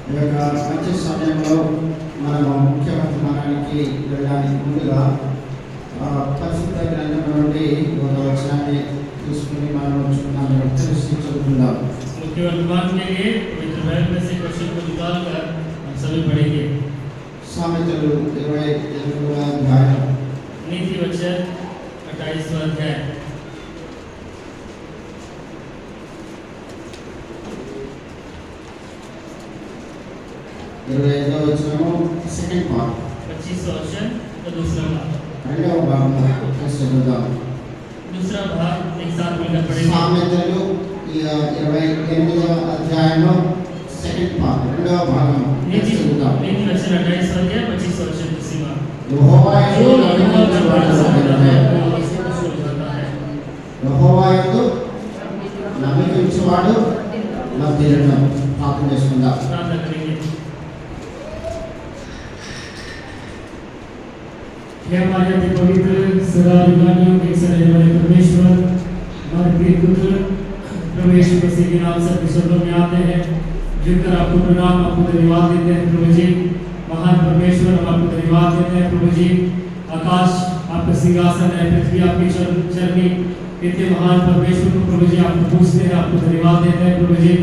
ఈ యొక్క మంచి సమయంలో మనము ముఖ్య వర్తమానానికి వెళ్ళడానికి ముందుగా పరిశుద్ధ గ్రంథం నుండి ఒక వచనాన్ని తీసుకుని మనం తెలిసి చదువుకుందాం. मुख्य वर्तमान के लिए पवित्र बाइबल में से क्वेश्चन को निकाल कर हम सभी पढ़ेंगे. సామెతలు 28వ అధ్యాయం नीति वचन 28वां अध्याय. వచనము సెకండ్ పార్ట్ 25वां वचन का दूसरा भाग. రెండవ భాగం చదువుదాం. दूसरा भाग एक साथ मिलकर पढ़ेंगे. సామెతలు 28వ అధ్యాయంలో సెకండ్ పార్ట్ రెండవ భాగం नीति చదువుదాం. वचन 28वां अध्याय 25वां वचन दूसरी बात. యెహోవాయందు నమ్మిక ఉంచువాడు వర్ధిల్లును. ప్రార్థన చేసుకుందాం. प्रार्थना करेंगे. हे हमारे अति पवित्र सदा युगानियों के सदैव वाले परमेश्वर, हमारे प्रिय पुत्र प्रभु यीशु मसीह के नाम से आपके शरणों में आते हैं, जिनकर आपको प्रणाम, आपको धन्यवाद देते हैं प्रभु जी. महान परमेश्वर, हम आपको धन्यवाद देते हैं प्रभु जी. आकाश आपका सिंहासन है, पृथ्वी आपकी चरनी. इतने महान परमेश्वर को प्रभु जी आपको पूछते हैं, आपको धन्यवाद देते हैं प्रभु जी.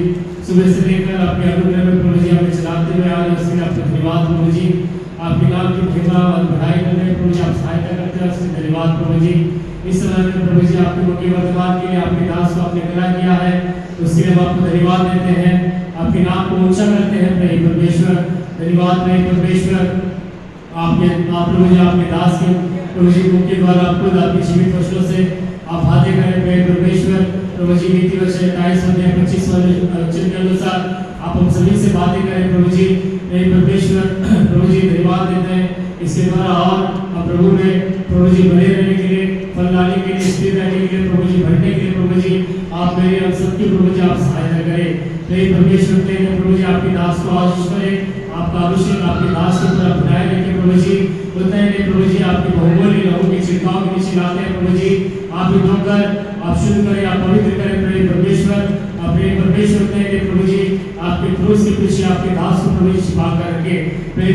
सुबह से लेकर आपके अनुग्रह में प्रभु जी हमें चलाते हुए आ रहे, उसके लिए आपको धन्यवाद प्रभु जी. आपके नाम की महिमा और बढ़ाई करने में प्रभु जी आप सहायता करते हैं, उसके धन्यवाद प्रभु जी. इस समय में प्रभु जी आपके मुख्य वर्तमान के लिए आपके दास को आपने खड़ा किया है, उसके लिए हम आपको धन्यवाद देते हैं. आपके नाम को ऊंचा करते हैं प्रभु परमेश्वर. धन्यवाद प्रभु परमेश्वर. आप प्रभु जी आपके दास के प्रभु जी मुख्य द्वारा आप खुद आपकी जीवित वचनों से आप बातें करें प्रभु परमेश्वर. प्रभु जी नीति वचन 28वां 25वां के अनुसार आप हम सभी से बातें करें प्रभु जी. परमेश्वर प्रभु जी धन्यवाद देते हैं इसके द्वारा और प्रभु में प्रभु जी बने रहने के लिए, फल लाने के लिए, स्थिर रहने के लिए, प्रभु जी बढ़ने के लिए प्रभु जी आप मेरे हम सबकी प्रभु जी आप सहायता करें. परमेश्वर प्रभु जी आपके दास को आशीष करें, आपका अभिषेक आपके दास के ऊपर बनाए रखें प्रभु जी. बताए नहीं प्रभु जी आपके बहुमूल्य लहू की छिड़काव के नीचे लाते हैं प्रभु जी. आप ही धोकर आप शुद्ध करें, आप पवित्र करें प्रभु परमेश्वर. अपने परमेश्वर प्रभु जी आपके क्रूस के पीछे आपके दास को प्रभु जी छिपा कर रखे.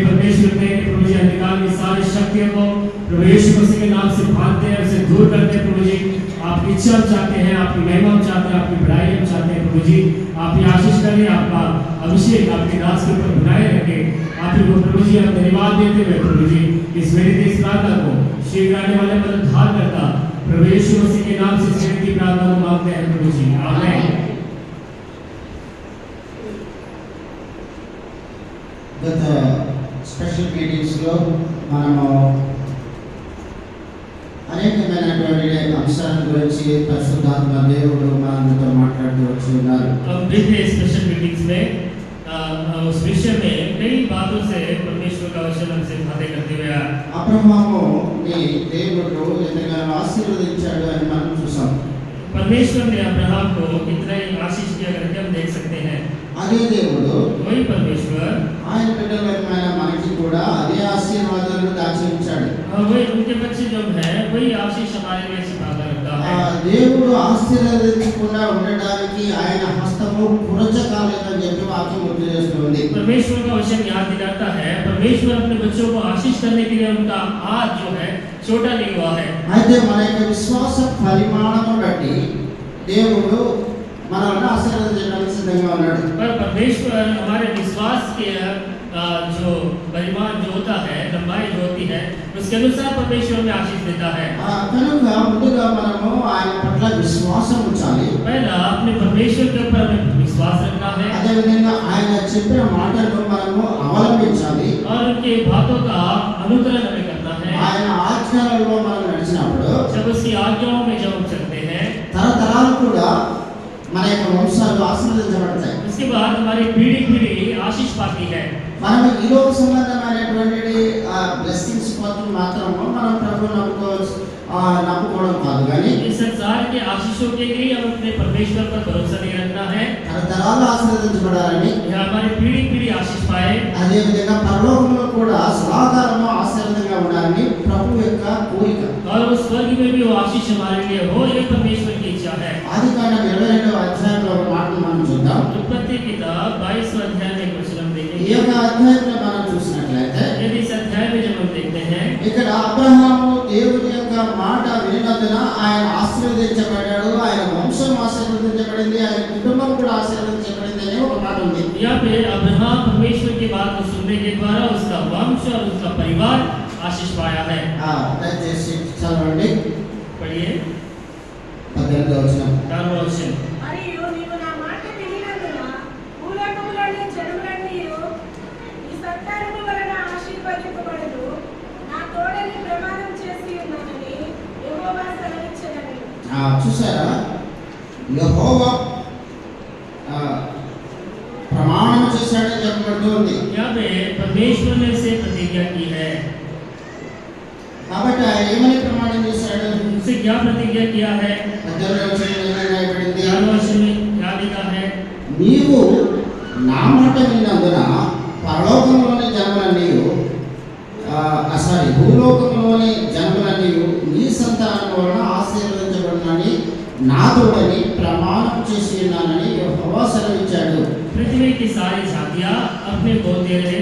परमेश्वर प्रभु जी अंधकार की सारी शक्तियों को प्रभु यीशु मसीह के नाम से बांधते हैं, उसे दूर करते हैं प्रभु जी. आपकी इच्छा हम चाहते हैं, आपकी महिमा हम चाहते हैं, आपकी बढ़ाई हम चाहते हैं प्रभु जी. आपकी आशीष करें, आपका अभिषेक आपके दास के ऊपर बनाए रखें. आप ही को प्रभु जी हम धन्यवाद देते हुए प्रभु जी इस मेरी इस प्रार्थना को शीघ्र आने वाले मददगार करता प्रभु यीशु मसीह के नाम से इस की प्रार्थना को मांगते हैं प्रभु जी. आमीन. గత స్పెషల్ మీటింగ్స్లో మనము అనేకమైనటువంటి అంశాల గురించి పరిశుద్ధాత్మ దేవుడు మనతో మాట్లాడుతూ వచ్చి ఉన్నారు. स्पेशल मीटिंग्स में उस विषय में कई बातों से परमेश्वर का वचन हमसे बातें करते हुए आया. అబ్రహాముని దేవుడు ఎంతగానో ఆశీర్వదించాడు అని మనం చూసాం. परमेश्वर ने अब्राहम को कितना ही आशीष किया करके हम देख सकते हैं. అదే దేవుడు वही परमेश्वर ఆయన బిడ్డలమైన మనకి కూడా అదే ఆశీర్వాదాలను దాచి ఉంచాడు. वही उनके बच्चे जो हैं वही आशीष हमारे लिए छिपा कर रखा है. దేవుడు ఆశీర్వదించకుండా ఉండడానికి ఆయన హస్తము పురచకాలేదని చెప్పి వాక్యం గుర్తు చేస్తుంది. परमेश्वर का वचन याद दिलाता है परमेश्वर अपने बच्चों को आशीष करने के लिए उनका हाथ जो है छोटा नहीं हुआ है. అయితే మన యొక్క విశ్వాస పరిమాణము బట్టి దేవుడు మనల్ని ఆశీర్వదించడానికి సిద్ధంగా ఉన్నాడు. पर परमेश्वर हमारे विश्वास के जो परिमाण जो होता है, लंबाई जो होती है, उसके अनुसार परमेश्वर में आशीष देता है. కనుక ముందుగా మనము ఆయన పట్ల విశ్వాసం ఉంచాలి. पहला अपने परमेश्वर के ऊपर हमें विश्वास रखना है. అదే విధంగా ఆయన చెప్పిన మాటలను మనము అవలంబించాలి. और उनके बातों का अनुकरण हमें करना है. ఆయన ఆజ్ఞలలో మనం నడిచినప్పుడు जब उसकी आज्ञाओं में जब हम चलते हैं తరతరాలు కూడా మన యొక్క వంశాలు ఆశీర్వదించబడతాయి. उसके बाद हमारी पीढ़ी पीढ़ी आशीष पाती है. మనం ఈ లోక సంబంధమైనటువంటి బ్లెస్సింగ్స్ కోసం మాత్రము మనం ప్రభువుని నమ్ముకోవడం కాదు, కానీ इस संसार के आशीषों के लिए हम अपने परमेश्वर पर भरोसा नहीं रखना है. తరతరాలు ఆశీర్వదించబడాలని, हमारी पीढ़ी पीढ़ी आशीष पाए. అదే విధంగా పరలోకంలో కూడా సదాకాలము ఆశీర్వాదంగా ఉండాలని ప్రభు యొక్క కోరిక. और उस स्वर्ग में भी वो आशीष हमारे लिए हो, ये परमेश्वर की इच्छा है. ఆదికాండం 22వ అధ్యాయంలో ఒక మాట మనం చూద్దాం. उत्पत्ति किताब 22वां अध्याय में कुछ हम देखेंगे. ఈ యొక్క అధ్యాయంలో మనం చూసినట్లయితే यदि इस अध्याय में जब हम देखते हैं ఇక్కడ అబ్రహాము దేవుని యొక్క మాట వినినందున ఆయన ఆశీర్వదించబడ్డాడు, ఆయన వంశం ఆశీర్వదించబడింది, ఆయన కుటుంబం కూడా ఆశీర్వదించబడింది అనే ఒక మాట ఉంది. यहाँ पे अब्राहम परमेश्वर की बात को सुनने के द्वारा उसका वंश और उसका परिवार आशीष पाया है। దయచేసి చదవండి पढ़िए 18వ వచనం. 18वां वचन। మరియు నీవు నా మాట వినినందున భూలోకములోని జనములన్నీయు ఈ సంతానము వలన ఆశీర్వదింపబడును. నా తోడని ప్రమాణం చేసి ఉన్నానని యెహోవా సెలవిచ్చెనని. చూసారా, యెహోవా ప్రమాణం చేశాడని చెప్పబడుతూ ఉంది. यहाँ पे परमेश्वर ने से प्रतिज्ञा की है। కాబట్టి ఆయన ఏమని ప్రమాణం చేశాడు? उनसे क्या प्रतिज्ञा किया है? 18వ వచనంలో ఏమని రాయబడింది? 18वां वचन में क्या लिखा है? నీవు నా మాట విన్నందున పరలోకంలోని జనములన్నీయు భూలోకంలోని జనములన్నీయు నీ సంతానం వలన ఆశీర్వదించబడునని నా తోడని ప్రమాణం చేసి ఉన్నానని యెహోవా సెలవిచ్చాడు. पृथ्वी की सारी जातियां अपने बोलते रहे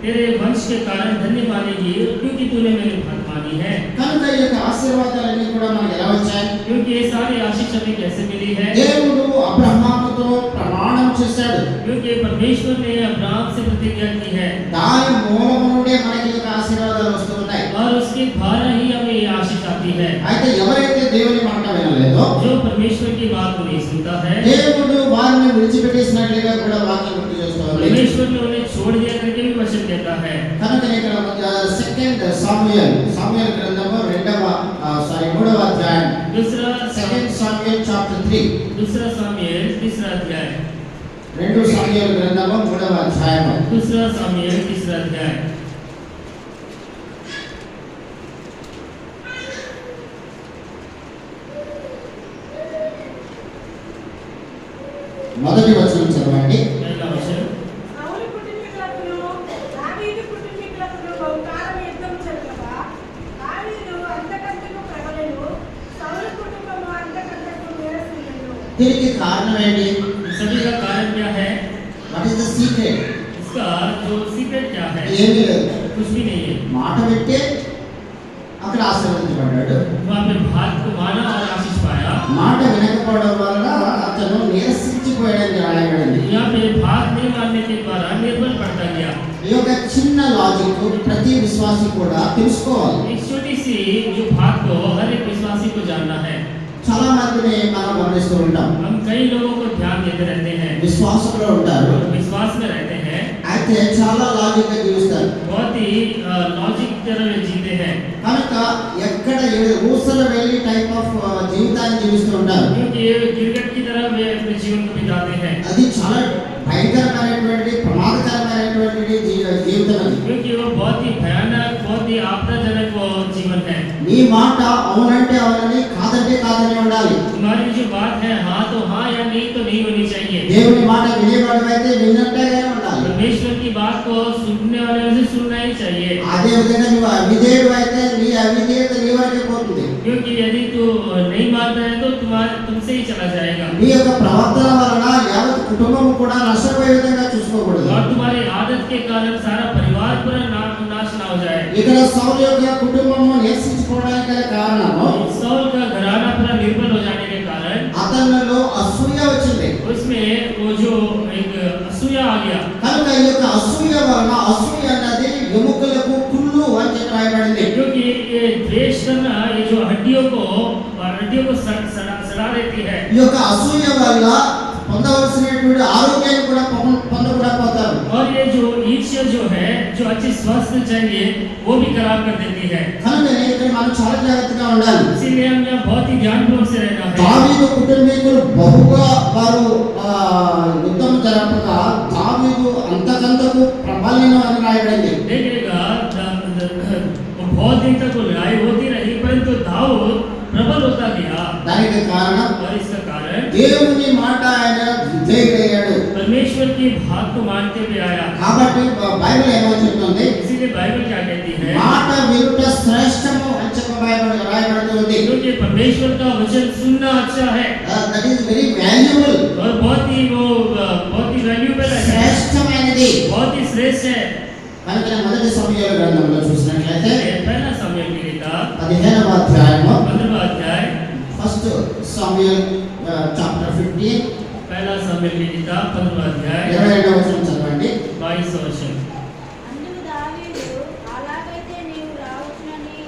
तेरे वंश के कारण धन्य मानेगी क्योंकि तूने मेरी बात मानी है। కనుక ఈ యొక్క ఆశీర్వాదాలన్నీ కూడా మనకు ఎలా వచ్చాయి? क्योंकि ये सारी आशीष हमें कैसे मिली है? దేవుడు అబ్రహాముతో ప్రమాణం చేశాడు. क्योंकि परमेश्वर ने अब्राहम से प्रतिज्ञा की है। దాని మూలము నుండే మనకి ఈ యొక్క ఆశీర్వాదాలు వస్తున్నాయి. और उसके द्वारा ही हमें ये आशीष आती है। అయితే ఎవరైతే దేవుని మాట వినలేదో, जो परमेश्वर की बात को नहीं सुनता है, దేవుడు వారిని విడిచిపెట్టేసినట్లుగా కూడా వాక్యం గుర్తు చేస్తుంది. परमेश्वर ने उन्हें छोड़ दिया करके भी वचन देता है। కనుక ఇక్కడ సెకండ్ సామ్యూయల్ గ్రంథము 3వ అధ్యాయం, दूसरा సెకండ్ సామ్యూయల్ చాప్టర్ 3, दूसरा सामुएल तीसरा अध्याय, 2 సామ్యూయల్ గ్రంథము 3వ అధ్యాయము. दूसरा सामुएल तीसरा अध्याय। మొదటి వచనం చదవండి. पहला वचन। సౌలు కుటుంబీకులకును దావీదు కుటుంబీకులకును బహుకాలం యుద్ధం జరగగా దావీదు అంతకంతకు ప్రబలెను, సౌలు కుటుంబము అంతకంతకు నీరసించెను. దీనికి కారణం ఏంటి? सभी का कारण क्या है? What is the secret? इसका जो सीक्रेट क्या है? ఏమీ లేదు. कुछ भी नहीं है। మాట వింటే అక్కడ ఆశీర్వదించబడ్డాడు. वहाँ पे बात को माना और आशीष पाया। మాట వినకపోవడం వలన అతను నిరసించిపోయాడని రాయబడింది. यहाँ पे बात नहीं मानने के द्वारा निर्बल पड़ता गया। ఈ యొక్క చిన్న లాజిక్ ప్రతి విశ్వాసి కూడా తెలుసుకోవాలి. एक छोटी सी जो बात को हर एक विश्वासी को जानना है। చాలా మందిని మనం గమనిస్తూ ఉంటాం. हम कई लोगों को ध्यान देते रहते हैं, విశ్వాసంలో ఉంటారు, विश्वास में रहते हैं, అయితే చాలా లాజిక్ గా జీవిస్తారు. बहुत ही लॉजिक तरह जीते हैं। కనుక ఎక్కడ ఊసల వెళ్ళి టైప్ ఆఫ్ జీవితాన్ని జీవిస్తూ ఉంటారు. क्योंकि ये गिरगिट की तरह वे अपने जीवन को बिताते हैं। అది చాలా భయంకరమైనటువంటి ప్రమాదకరమైనటువంటి జీవితం అది. क्योंकि वो बहुत ही भयानक, बहुत ही आपदाजनक वो जीवन है। నీ మాట అవునంటే అవునని, కాదంటే కాదని ఉండాలి. तुम्हारी जो बात है हाँ तो हाँ या नहीं तो नहीं होनी चाहिए। దేవుని మాట వినేవాడివైతే విన్నట్టుగానే ఉండాలి. परमेश्वर की बात को सुनने वाले से सुनना ही चाहिए। అదే విధంగా నువ్వు అవిధేయుడు అయితే నీ అవిధేయత నీ వరకే పోతుంది. क्योंकि यदि तू नहीं मानता है तो तुमसे ही चला जाएगा। నీ యొక్క ప్రవర్తన వలన యావత్ కుటుంబం కూడా నష్టపోయే విధంగా చూసుకోకూడదు. और तुम्हारी आदत के कारण सारा परिवार पूरा नाश ना हो जाए। ఇక్కడ సౌలు యొక్క కుటుంబము నిరసించుకోవడానికి గల కారణము सौल का घराना पूरा निर्बल हो जाने के कारण అతనిలో అసూయ వచ్చింది. उसमें वो जो एक असूया आ गया। కనుక ఈ యొక్క అసూయ వలన, అసూయ అన్నది ఎముకలకు కుళ్ళు అని చెప్పి రాయబడింది. क्योंकि ये द्वेष करना ये जो हड्डियों को सड़ा देती है। ఈ యొక్క అసూయ వల్ల పొందవలసినటువంటి ఆరోగ్యాన్ని కూడా పొందకుండా పోతారు. और ये जो ईर्ष्या जो है, जो अच्छी स्वास्थ्य चाहिए वो भी खराब कर देती है। కనుక ఇక్కడ మనం చాలా జాగ్రత్తగా ఉండాలి. इसीलिए हम यहाँ बहुत ही ध्यानपूर्वक से रहना है। దావీదు కుటుంబీకులు బహుగా వారు యుద్ధం జరపగా దావీదు అంతకంతకు ప్రబలిన అని రాయబడింది. देखिएगा बहुत दिन तक वो लड़ाई होती रही परंतु दाऊद प्रबल होता गया। దానికి కారణం और इसका कारण దేవుని మాట ఆయన విధేయుడయ్యాడు. परमेश्वर की बात को मानते हुए आया। కాబట్టి బైబిల్ ఏమో చెప్తుంది? इसीलिए बाइबल क्या कहती है? మాట विरुद्ध శ్రేష్టము అని రాయబడుతుంది. क्योंकि परमेश्वर का वचन सुनना अच्छा है। That is very valuable. और बहुत ही वैल्यूएबल है। శ్రేష్టమైనది శ్రేష్టమైనది. बहुत ही श्रेष्ठ है। కనుక మొదటి సమూయేలు గ్రంథంలో చూసినట్లయితే पहला सामुएल की किताब 15వ అధ్యాయము 15वां अध्याय, ఫస్ట్ సమూయేల్ చాప్టర్ 15 पहला सामुएल की किताब 15वां अध्याय 22వ వచనం చదవండి. 22 वचन। అందుకు దావీదు, అలాగైతే నీవు రావచ్చునని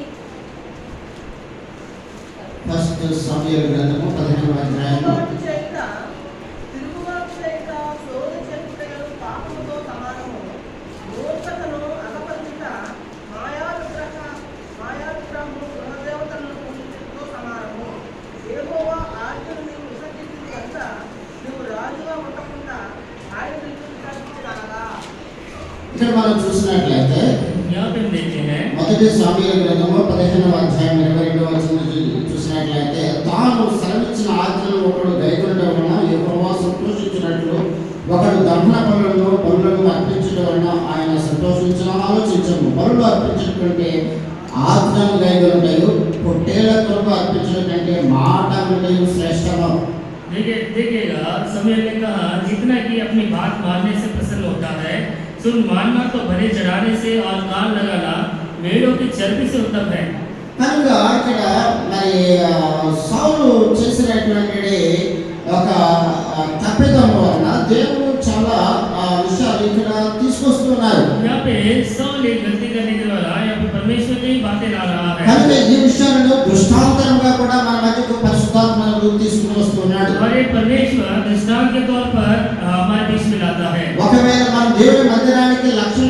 ఫస్ట్ సమూయేలు గ్రంథము 15వ అధ్యాయము తిరుగుబాటు చేయుట, తిరుగుబాటు చేయుట, శోధ చేయుటయు పాపముతో సమానము. మూర్ఖతను అగపరచుట, మాయావిగ్రహము గృహదేవతలను పూజించుటతో సమానము. యెహోవా ఆజ్ఞను నీవు విసర్జించిన కనుక నువ్వు రాజుగా ఉండకుండా ఆయన విసర్జించగలగా. ఇక్కడ మనం చూసినట్లయితే यहाँ पे हम देखते हैं మొదటి సమూయేలు గ్రంథము 15వ అధ్యాయం 22వ వచనం చూసినట్లయితే తాను సెలవిచ్చిన ఆజ్ఞను ఒకడు గైకొనడం వలన యెహోవా సంతోషించినట్లు ఒకడు దహన బలులను అర్పించడం వలన ఆయన సంతోషించిన ఆలోచించము. బలులు అర్పించడం కంటే ఆజ్ఞను గైకొనటయు పొట్టేళ్ల కొరకు అర్పించడం కంటే మాట వినటయు శ్రేష్టము. देखिएगा, सामुएल ने कहा जितना कि अपनी बात मानने से प्रसन्न होता है, सुन मानना तो भले चढ़ाने से और कान लगाना मेढ़ों की चर्बी से उत्तम है। కనుక ఇక్కడ మరి సౌలు చేసినటువంటి ఒక తప్పిదం వలన దేవుడు చాలా విషయాలు ఇక్కడ తీసుకొస్తున్నారు. यहाँ पे साउल एक गलती करने के द्वारा यहाँ पे परमेश्वर की बातें ला रहा है। కనుక ఈ విషయాలను దృష్టాంతరంగా కూడా మన మధ్యకు పరిశుద్ధాత్మను తీసుకుని వస్తున్నాడు. और ये परमेश्वर दृष्टांत के तौर पर हमारे बीच में लाता है। ఒకవేళ మనం దేవుని మందిరానికి లక్షలు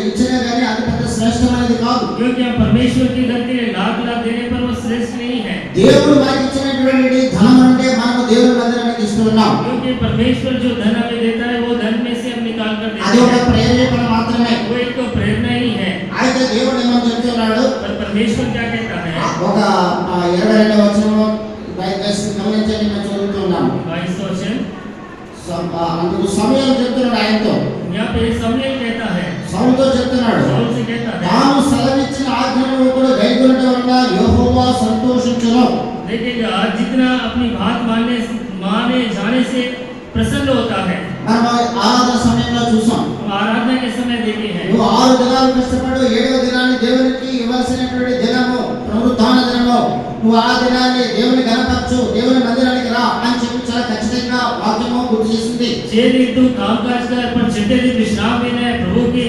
ఇచ్చినా కానీ అది పెద్ద శ్రేష్టమైనది కాదు. क्योंकि हम परमेश्वर की घर के लिए लाख देने पर वो श्रेष्ठ नहीं है। దేవుడు మనకి ఇచ్చినటువంటి ధనం అంటే మనము దేవుని మందిరానికి ఇస్తున్నాం. क्योंकि परमेश्वर जो धन हमें देता है वो धन में से हम निकाल कर అది देते ఒక हैं, ప్రేరేపణ మాత్రమే. वो एक तो प्रेरणा ही है। అయితే దేవుడు ఏమని చెప్తున్నాడు? पर परमेश्वर क्या कहता है? ఒక 22వ వచనంలో దయచేసి గమనించండి, మనం చదువుతున్నాం. 22 वचन, అందుకు సమయం చెప్తున్నాడు ఆయనతో, यहाँ पे सामुएल कहता है, సౌలుతో చెప్తున్నాడు, साउल से कहता है, తాను సెలవిచ్చిన ఆజ్ఞను కూడా గైకొనడం వలన యెహోవా సంతోషించును. देखिएगा जितना अपनी बात माने जाने से प्रसन्न होता है। మనం ఆరాధన సమయంలో చూసాం, हम आराधना के समय देखे हैं, నువ్వు 6 దినాలు కష్టపడు 7వ దినాన్ని దేవునికి ఇవ్వాల్సినటువంటి దినము పునరుత్థాన దినము, నువ్వు ఆ దినాన్ని దేవుని గణపరచు, దేవుని మందిరానికి రా అని చెప్పి చాలా ఖచ్చితంగా వాక్యము గుర్తు చేసింది. 6 दिन तू कामकाज कर पर 6ठे दिन विश्राम लेना है। प्रभु के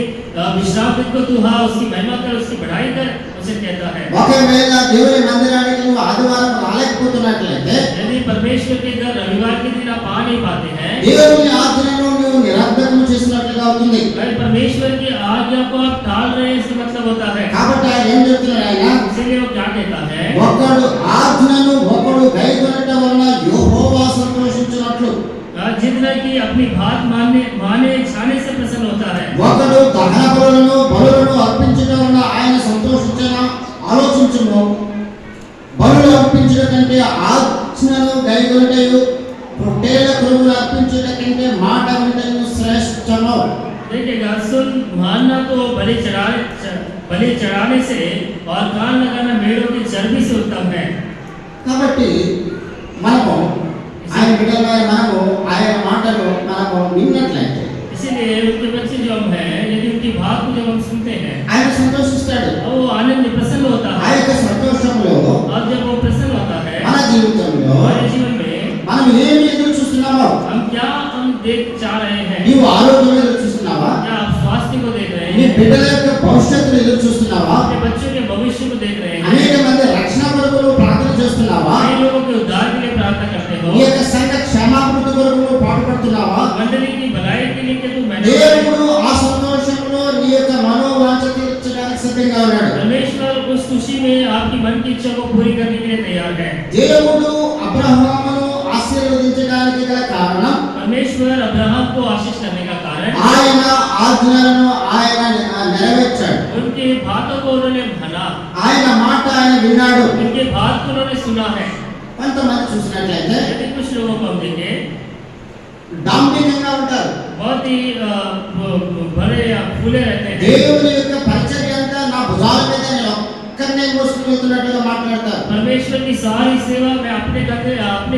विश्राम दिन को तू हाँ उसकी महिमा कर, उसकी बढ़ाई कर, उसे कहता है। ఒకవేళ దేవుని మందిరానికి నువ్వు ఆదివారం రాలేకపోతున్నట్లయితే यदि परमेश्वर के घर रविवार के दिन आप आ नहीं पाते हैं, దేవుని ఆజ్ఞను నువ్వు నిరర్ధకం చేసినట్లుగా అవుతుంది. अगर परमेश्वर की आज्ञा को आप टाल रहे हैं इसका मतलब होता है। కాబట్టి ఆయన ఏం చెప్తున్నాడు? ఆయన इसीलिए वो क्या कहता है? ఒకడు ఆజ్ఞను ఒకడు గైకొనటం వలన యెహోవా సంతోషించినట్లు, जितना कि अपनी बात माने जाने से प्रसन्न होता है। ఒకడు దహన బలులను అర్పించడం వలన ఆయన సంతోషించిన ఆలోచించును. బలులు అర్పించడం కంటే ఆజ్ఞను గైకొనటయు పొట్టేళ్ల కొరువులు అర్పించడం కంటే మాట వినటయు శ్రేష్టము. देखिएगा, सुन मानना तो बलि चढ़ाने से और कान लगाना मेढ़ों की चर्बी से उत्तम है। కాబట్టి మనము ఆయన బిడ్డలమైన మనము ఆయన మాటలు మనము విన్నట్లయితే इसीलिए उनके बच्चे जो हम हैं, यदि उनकी बात को जब हम सुनते हैं ఆయన సంతోషిస్తాడు. तो वो आनंद प्रसन्न होता ఆ है। యొక్క సంతోషంలో और जब वो प्रसन्न होता है మన జీవితంలో हमारे जीवन में మనం ఏమి ఎదురు చూస్తున్నామో, हम देख चाह रहे हैं, నీవు ఆరోగ్యం ఎదురు చూస్తున్నావా? क्या आप स्वास्थ्य को देख रहे నీ हैं, బిడ్డల యొక్క భవిష్యత్తును ఎదురు చూస్తున్నావా? अपने बच्चों के भविष्य को देख रहे हैं, అనేక మంది రక్షణ కొరకు నువ్వు ప్రార్థన చేస్తున్నావా? कई लोगों के उद्धार के लिए प्रार्थना करते हो, నీ యొక్క సంఘ క్షేమాభివృద్ధి కొరకు నువ్వు పాటుపడుతున్నావా? मंडली की भलाई के लिए क्या तू मेहनत దేవుడు ఆ సంతోషంలో నీ యొక్క మనోవాంఛ తీర్చడానికి సిద్ధంగా ఉన్నాడు. परमेश्वर उस खुशी में आपकी मन की इच्छा को पूरी करने के लिए तैयार है। దేవుడు అబ్రహామును ఆశీర్వదించడానికి గల కారణం परमेश्वर अब्राहम को आशीष करने का कारण ఆయన ఆజ్ఞలను ఆయన నెరవేర్చాడు. उनके बातों को उन्होंने माना, ఆయన మాట ఆయన విన్నాడు. उनके बात को उन्होंने सुना है। కొంతమంది చూసినట్లయితే यदि कुछ लोगों को हम देखें, డాంబికంగా ఉంటారు. बहुत ही बड़े या फूले रहते हैं। దేవుని యొక్క పరిచర్య అంతా నా భుజాల మీద నేను ఒక్కనే మోసుకుని వెళ్తున్నట్టుగా మాట్లాడతారు. परमेश्वर की सारी सेवा मैं अपने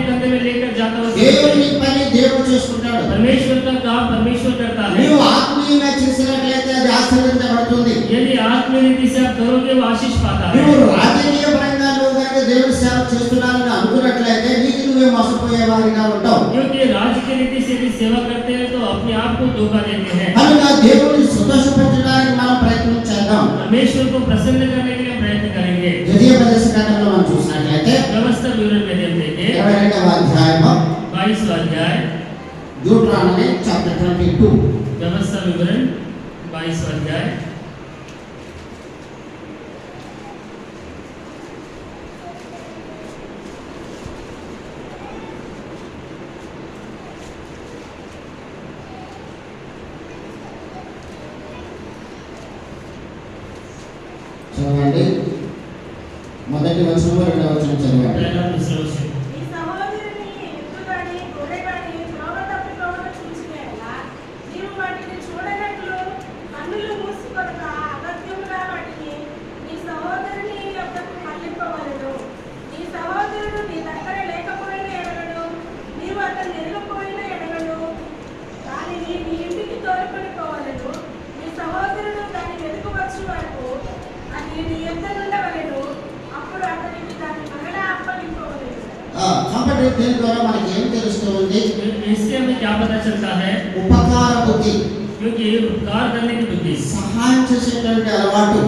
कंधे में लेकर जाता हूँ। దేవుని పని దేవుడు చేసుకుంటాడు. परमेश्वर का काम परमेश्वर करता है। నీవు ఆత్మీయంగా చేసినట్లయితే అది ఆశీర్వదించబడుతుంది. यदि आत्मीय रीति से आप करोगे वो आशीष पाता है। నువ్వు రాజకీయ పరంగా నువ్వు కనుక దేవుని సేవ చేస్తున్నానని అనుకున్నట్లయితే నీకు నువ్వే మోసపోయేవారిగా ఉంటావు. क्योंकि राज्य की रीति से यदि सेवा करते हैं तो अपने आप को धोखा देते हैं। కనుక దేవుని సంతోషపరచడానికి మనం ప్రయత్నం చేద్దాం. परमेश्वर को प्रसन्न करने के लिए प्रयत्न करेंगे। ద్వితీయోపదేశకాండంలో మనం చూసినట్లయితే व्यवस्था विवरण में हम देखें 22వ అధ్యాయము 22वां अध्याय డ్యూటరానమీ చాప్టర్ 22 व्यवस्था विवरण 22वां अध्याय చదవండి. మొదటి వచనము రెండవ వచనం చదవండి. पहला दूसरा वचन। ఈ సహోదరుని ఎద్దుగాని గొర్రెగాని త్రోవ తప్పిపోవట చూచినట్లా నీవు వాటిని చూడనట్లు కన్నులు మూసుకొనక అగత్యముగా వాటిని నీ సహోదరుని యొద్దకు మళ్ళింపవలెను. నీ సహోదరుడు నీ దగ్గర లేకపోయిన ఎడగడు, నీవు అతన్ని ఎరగపోయిన ఎడగడు, దానిని నీ ఇంటికి తోలుకొని పోవలెను. నీ సహోదరుడు దాన్ని వెతుకువచ్చు వరకు అది నీ యొద్ద నుండవలెను. అప్పుడు అతనికి దాన్ని మరలా అప్పగింపవలెను. కాబట్టి దీని ద్వారా మనకి ఏం తెలుస్తుంది? इससे हमें क्या पता चलता है? ఉపకార బుద్ధి, क्योंकि उपकार करने की बुद्धि, సహాయం చేసేటువంటి అలవాటు,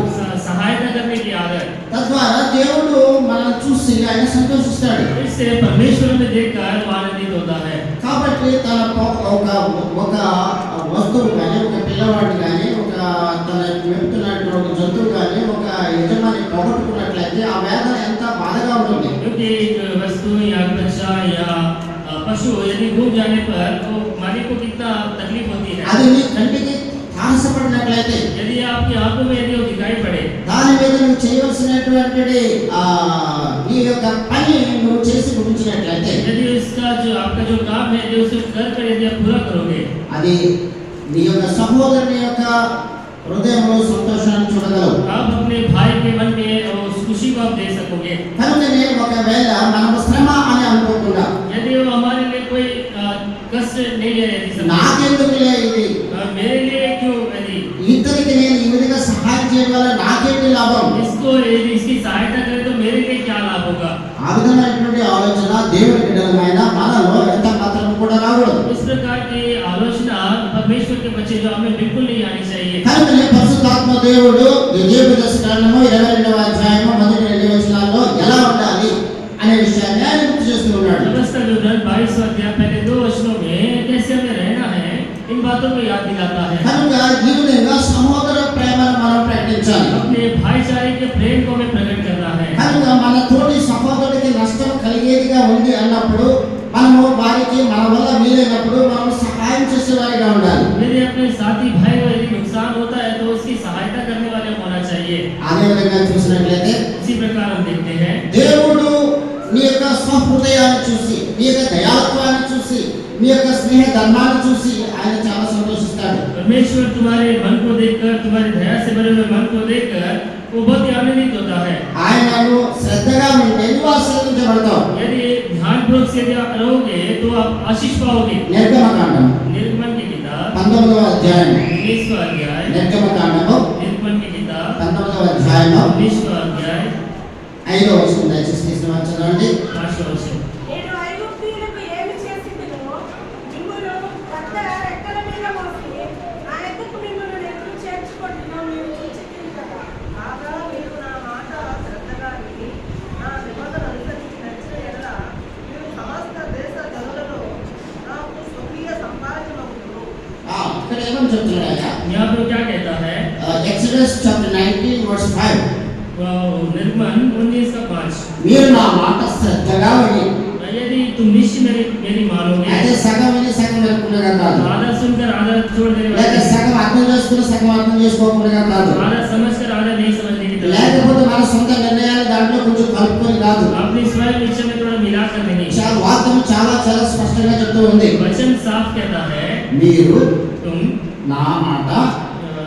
सहायता करने की आदत, తద్వారా దేవుడు మనల్ని చూసి ఆయన సంతోషిస్తాడు. इससे परमेश्वर में देखकर वो आनंदित होता है। కాబట్టి తన ఒక వస్తువు కానీ, ఒక పిల్లవాడు కానీ, ఒక తన మెప్పుతున్నటువంటి ఒక జంతువు కానీ, ఒక యజమాని పోగొట్టుకున్నట్లయితే ఆ వేదన ఎంత బాధగా ఉంటుంది. क्योंकि एक वस्तु या बच्चा या पशु यदि डूब जाने पर तो मालिक को कितना तकलीफ होती है। అది నీ కంటికి తారసపడినట్లయితే, यदि आपकी आंखों में यदि वो दिखाई पड़े, దాని మీద నువ్వు చేయవలసినటువంటి నీ యొక్క పని నువ్వు చేసి ముగించినట్లయితే यदि उसका जो आपका जो काम है जो उसे कर कर यदि आप पूरा करोगे, అది నీ యొక్క సహోదరుని యొక్క హృదయంలో సంతోషాన్ని చూడగలవు. आप अपने भाई के मन में उस खुशी को आप दे सकोगे। కనుకనే ఒకవేళ మనము శ్రమ అని అనుకోకుండా यदि वो हमारे लिए कोई कष्ट नहीं ले रहे थे, నాకెందుకులే ఇది, मेरे लिए क्यों, यदि ఇతనికి నేను ఈ విధంగా సహాయం చేయడం వల్ల నాకేంటి లాభం, इसको यदि इसकी सहायता करे तो मेरे लिए क्या लाभ होगा, ఆ విధమైనటువంటి ఆలోచన దేవుని బిడ్డలమైన మనలో ఎంత మాత్రం కూడా రాకూడదు. इस प्रकार की आलोचना परमेश्वर के बच्चे जो हमें बिल्कुल नहीं आनी चाहिए। కనుకనే పరిశుద్ధాత్మ దేవుడు ద్వితీయోపదేశకాండము 22వ అధ్యాయము మొదటి 2 వచనాల్లో ఎలా ఉండాలి అనే విషయాన్ని ఆయన గుర్తు చేస్తూ ఉన్నాడు. व्यवस्था विवरण 22वां अध्याय पहले 2 वचनों में कैसे हमें रहना है इन बातों को याद दिलाता है। కనుక ఈ విధంగా సహోదర ప్రేమను మనం ప్రకటించాలి. अपने भाईचारे के प्रेम को हमें प्रकट करना है। కనుక మన తోటి సహోదరుడికి నష్టం కలిగేదిగా ఉంది అన్నప్పుడు మనము వారికి మన వల్ల వీలైనప్పుడు మనం సహాయం చేసేవారిగా ఉండాలి. यदि अपने साथी भाई को यदि नुकसान होता है तो उसकी सहायता करने वाले होना चाहिए। అదే విధంగా చూసినట్లయితే इसी प्रकार हम देखते हैं దేవుడు నీ యొక్క సహృదయాన్ని చూసి, నీ యొక్క దయాత్వాన్ని చూసి, నీ యొక్క స్నేహ ధర్మాన్ని చూసి ఆయన చాలా సంతోషిస్తాడు. परमेश्वर तुम्हारे मन को देखकर, तुम्हारे दया से भरे हुए मन को देखकर वो बहुत ही आनंदित होता है। ఆయనను శ్రద్ధగా వింటే నువ్వు ఆశీర్వదించబడతావు. यदि ध्यानपूर्वक से यदि आप रहोगे तो आप आशीष पाओगे। నిర్గమకాండం निर्गमन की किताब 19వ अध्याయం, 19वां अध्याय, నిర్గమకాండము निर्गमन की किताब 19వ అధ్యాయము 19वां अध्याय 5వ వచనం దయచేసి తీసుకుని చదవండి. 5वां वचन। నేను ఐగుప్తీయులకు ఏమి చేసిందో మిమ్మును కొత్త రెక్కల మీద మోసి నా ఎద్దకు మిమ్మును నెట్టు చేర్చుకొంటినో మీరు చూచితిరి కదా. కాగా మీరు నా మాట శ్రద్ధగా విని నా నిబంధన అనుసరించి నడిచిన యెడల మీరు సమస్త దేశ జనులలో నాకు స్వకీయ సంపాదనమగుదురు. ఇక్కడ ఏమని చెప్తున్నాడు? यहाँ पर क्या कहता है? ఎక్సోడస్ చాప్టర్ 19 వర్స్ 5, निर्गमन 19:5। మీరు నా మాట శ్రద్ధగా విని, यदि तुम निश्चय मेरी मानोगे, అదే సగం విని సగం వినకుండా కాదు, आधा सुनकर आधा छोड़ देने లేక वाले, సగం అర్థం చేసుకుని సగం అర్థం చేసుకోకుండా కాదు, आधा समझकर आधा नहीं समझने की तरफ, లేకపోతే మన సొంత నిర్ణయాలు దాంట్లో కొంచెం కలుపుకొని కాదు. अपनी स्वयं इच्छा में थोड़ा मिलाकर नहीं। చాలా వాక్యం చాలా చాలా స్పష్టంగా చెప్తూ ఉంది. वचन साफ कहता है మీరు तुम నా మాట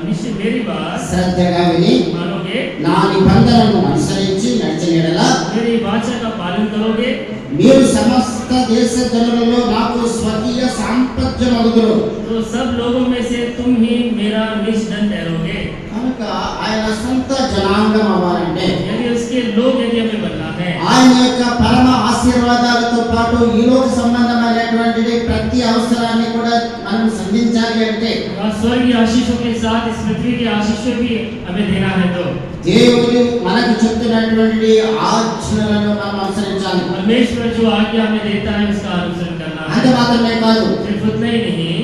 निश्चय मेरी बात శ్రద్ధగా విని मानोगे, నా నిబంధనను అనుసరించి నడిచిన యెడల मेरी वाचा का पालन करोगे, మీరు సమస్త సమస్త దేశ జనులలో నాకు స్వకీయ సాంపత్యమగుదురు. तो सब लोगों में से तुम ही मेरा निज धन ठहरोगे। కనుక ఆయన సొంత జనాంగం అవ్వాలంటే यदि उसके लोग यदि हमें बनना है, ఆయన యొక్క పరమ ఆశీర్వాదాలతో పాటు ఈ లోక సంబంధమైనటువంటి ప్రతి అవసరాన్ని కూడా మనం సంధించాలి అంటే और स्वर्गीय आशीषों के साथ इस पृथ्वी के आशीषों भी हमें देना है, तो దేవుడు మనకు చెప్తున్నటువంటి ఆజ్ఞలను మనం అనుసరించాలి. परमेश्वर जो आज्ञा हमें देता है उसका अनुसरण करना है। అంతే మాత్రమే కాదు, सिर्फ उतना ही नहीं,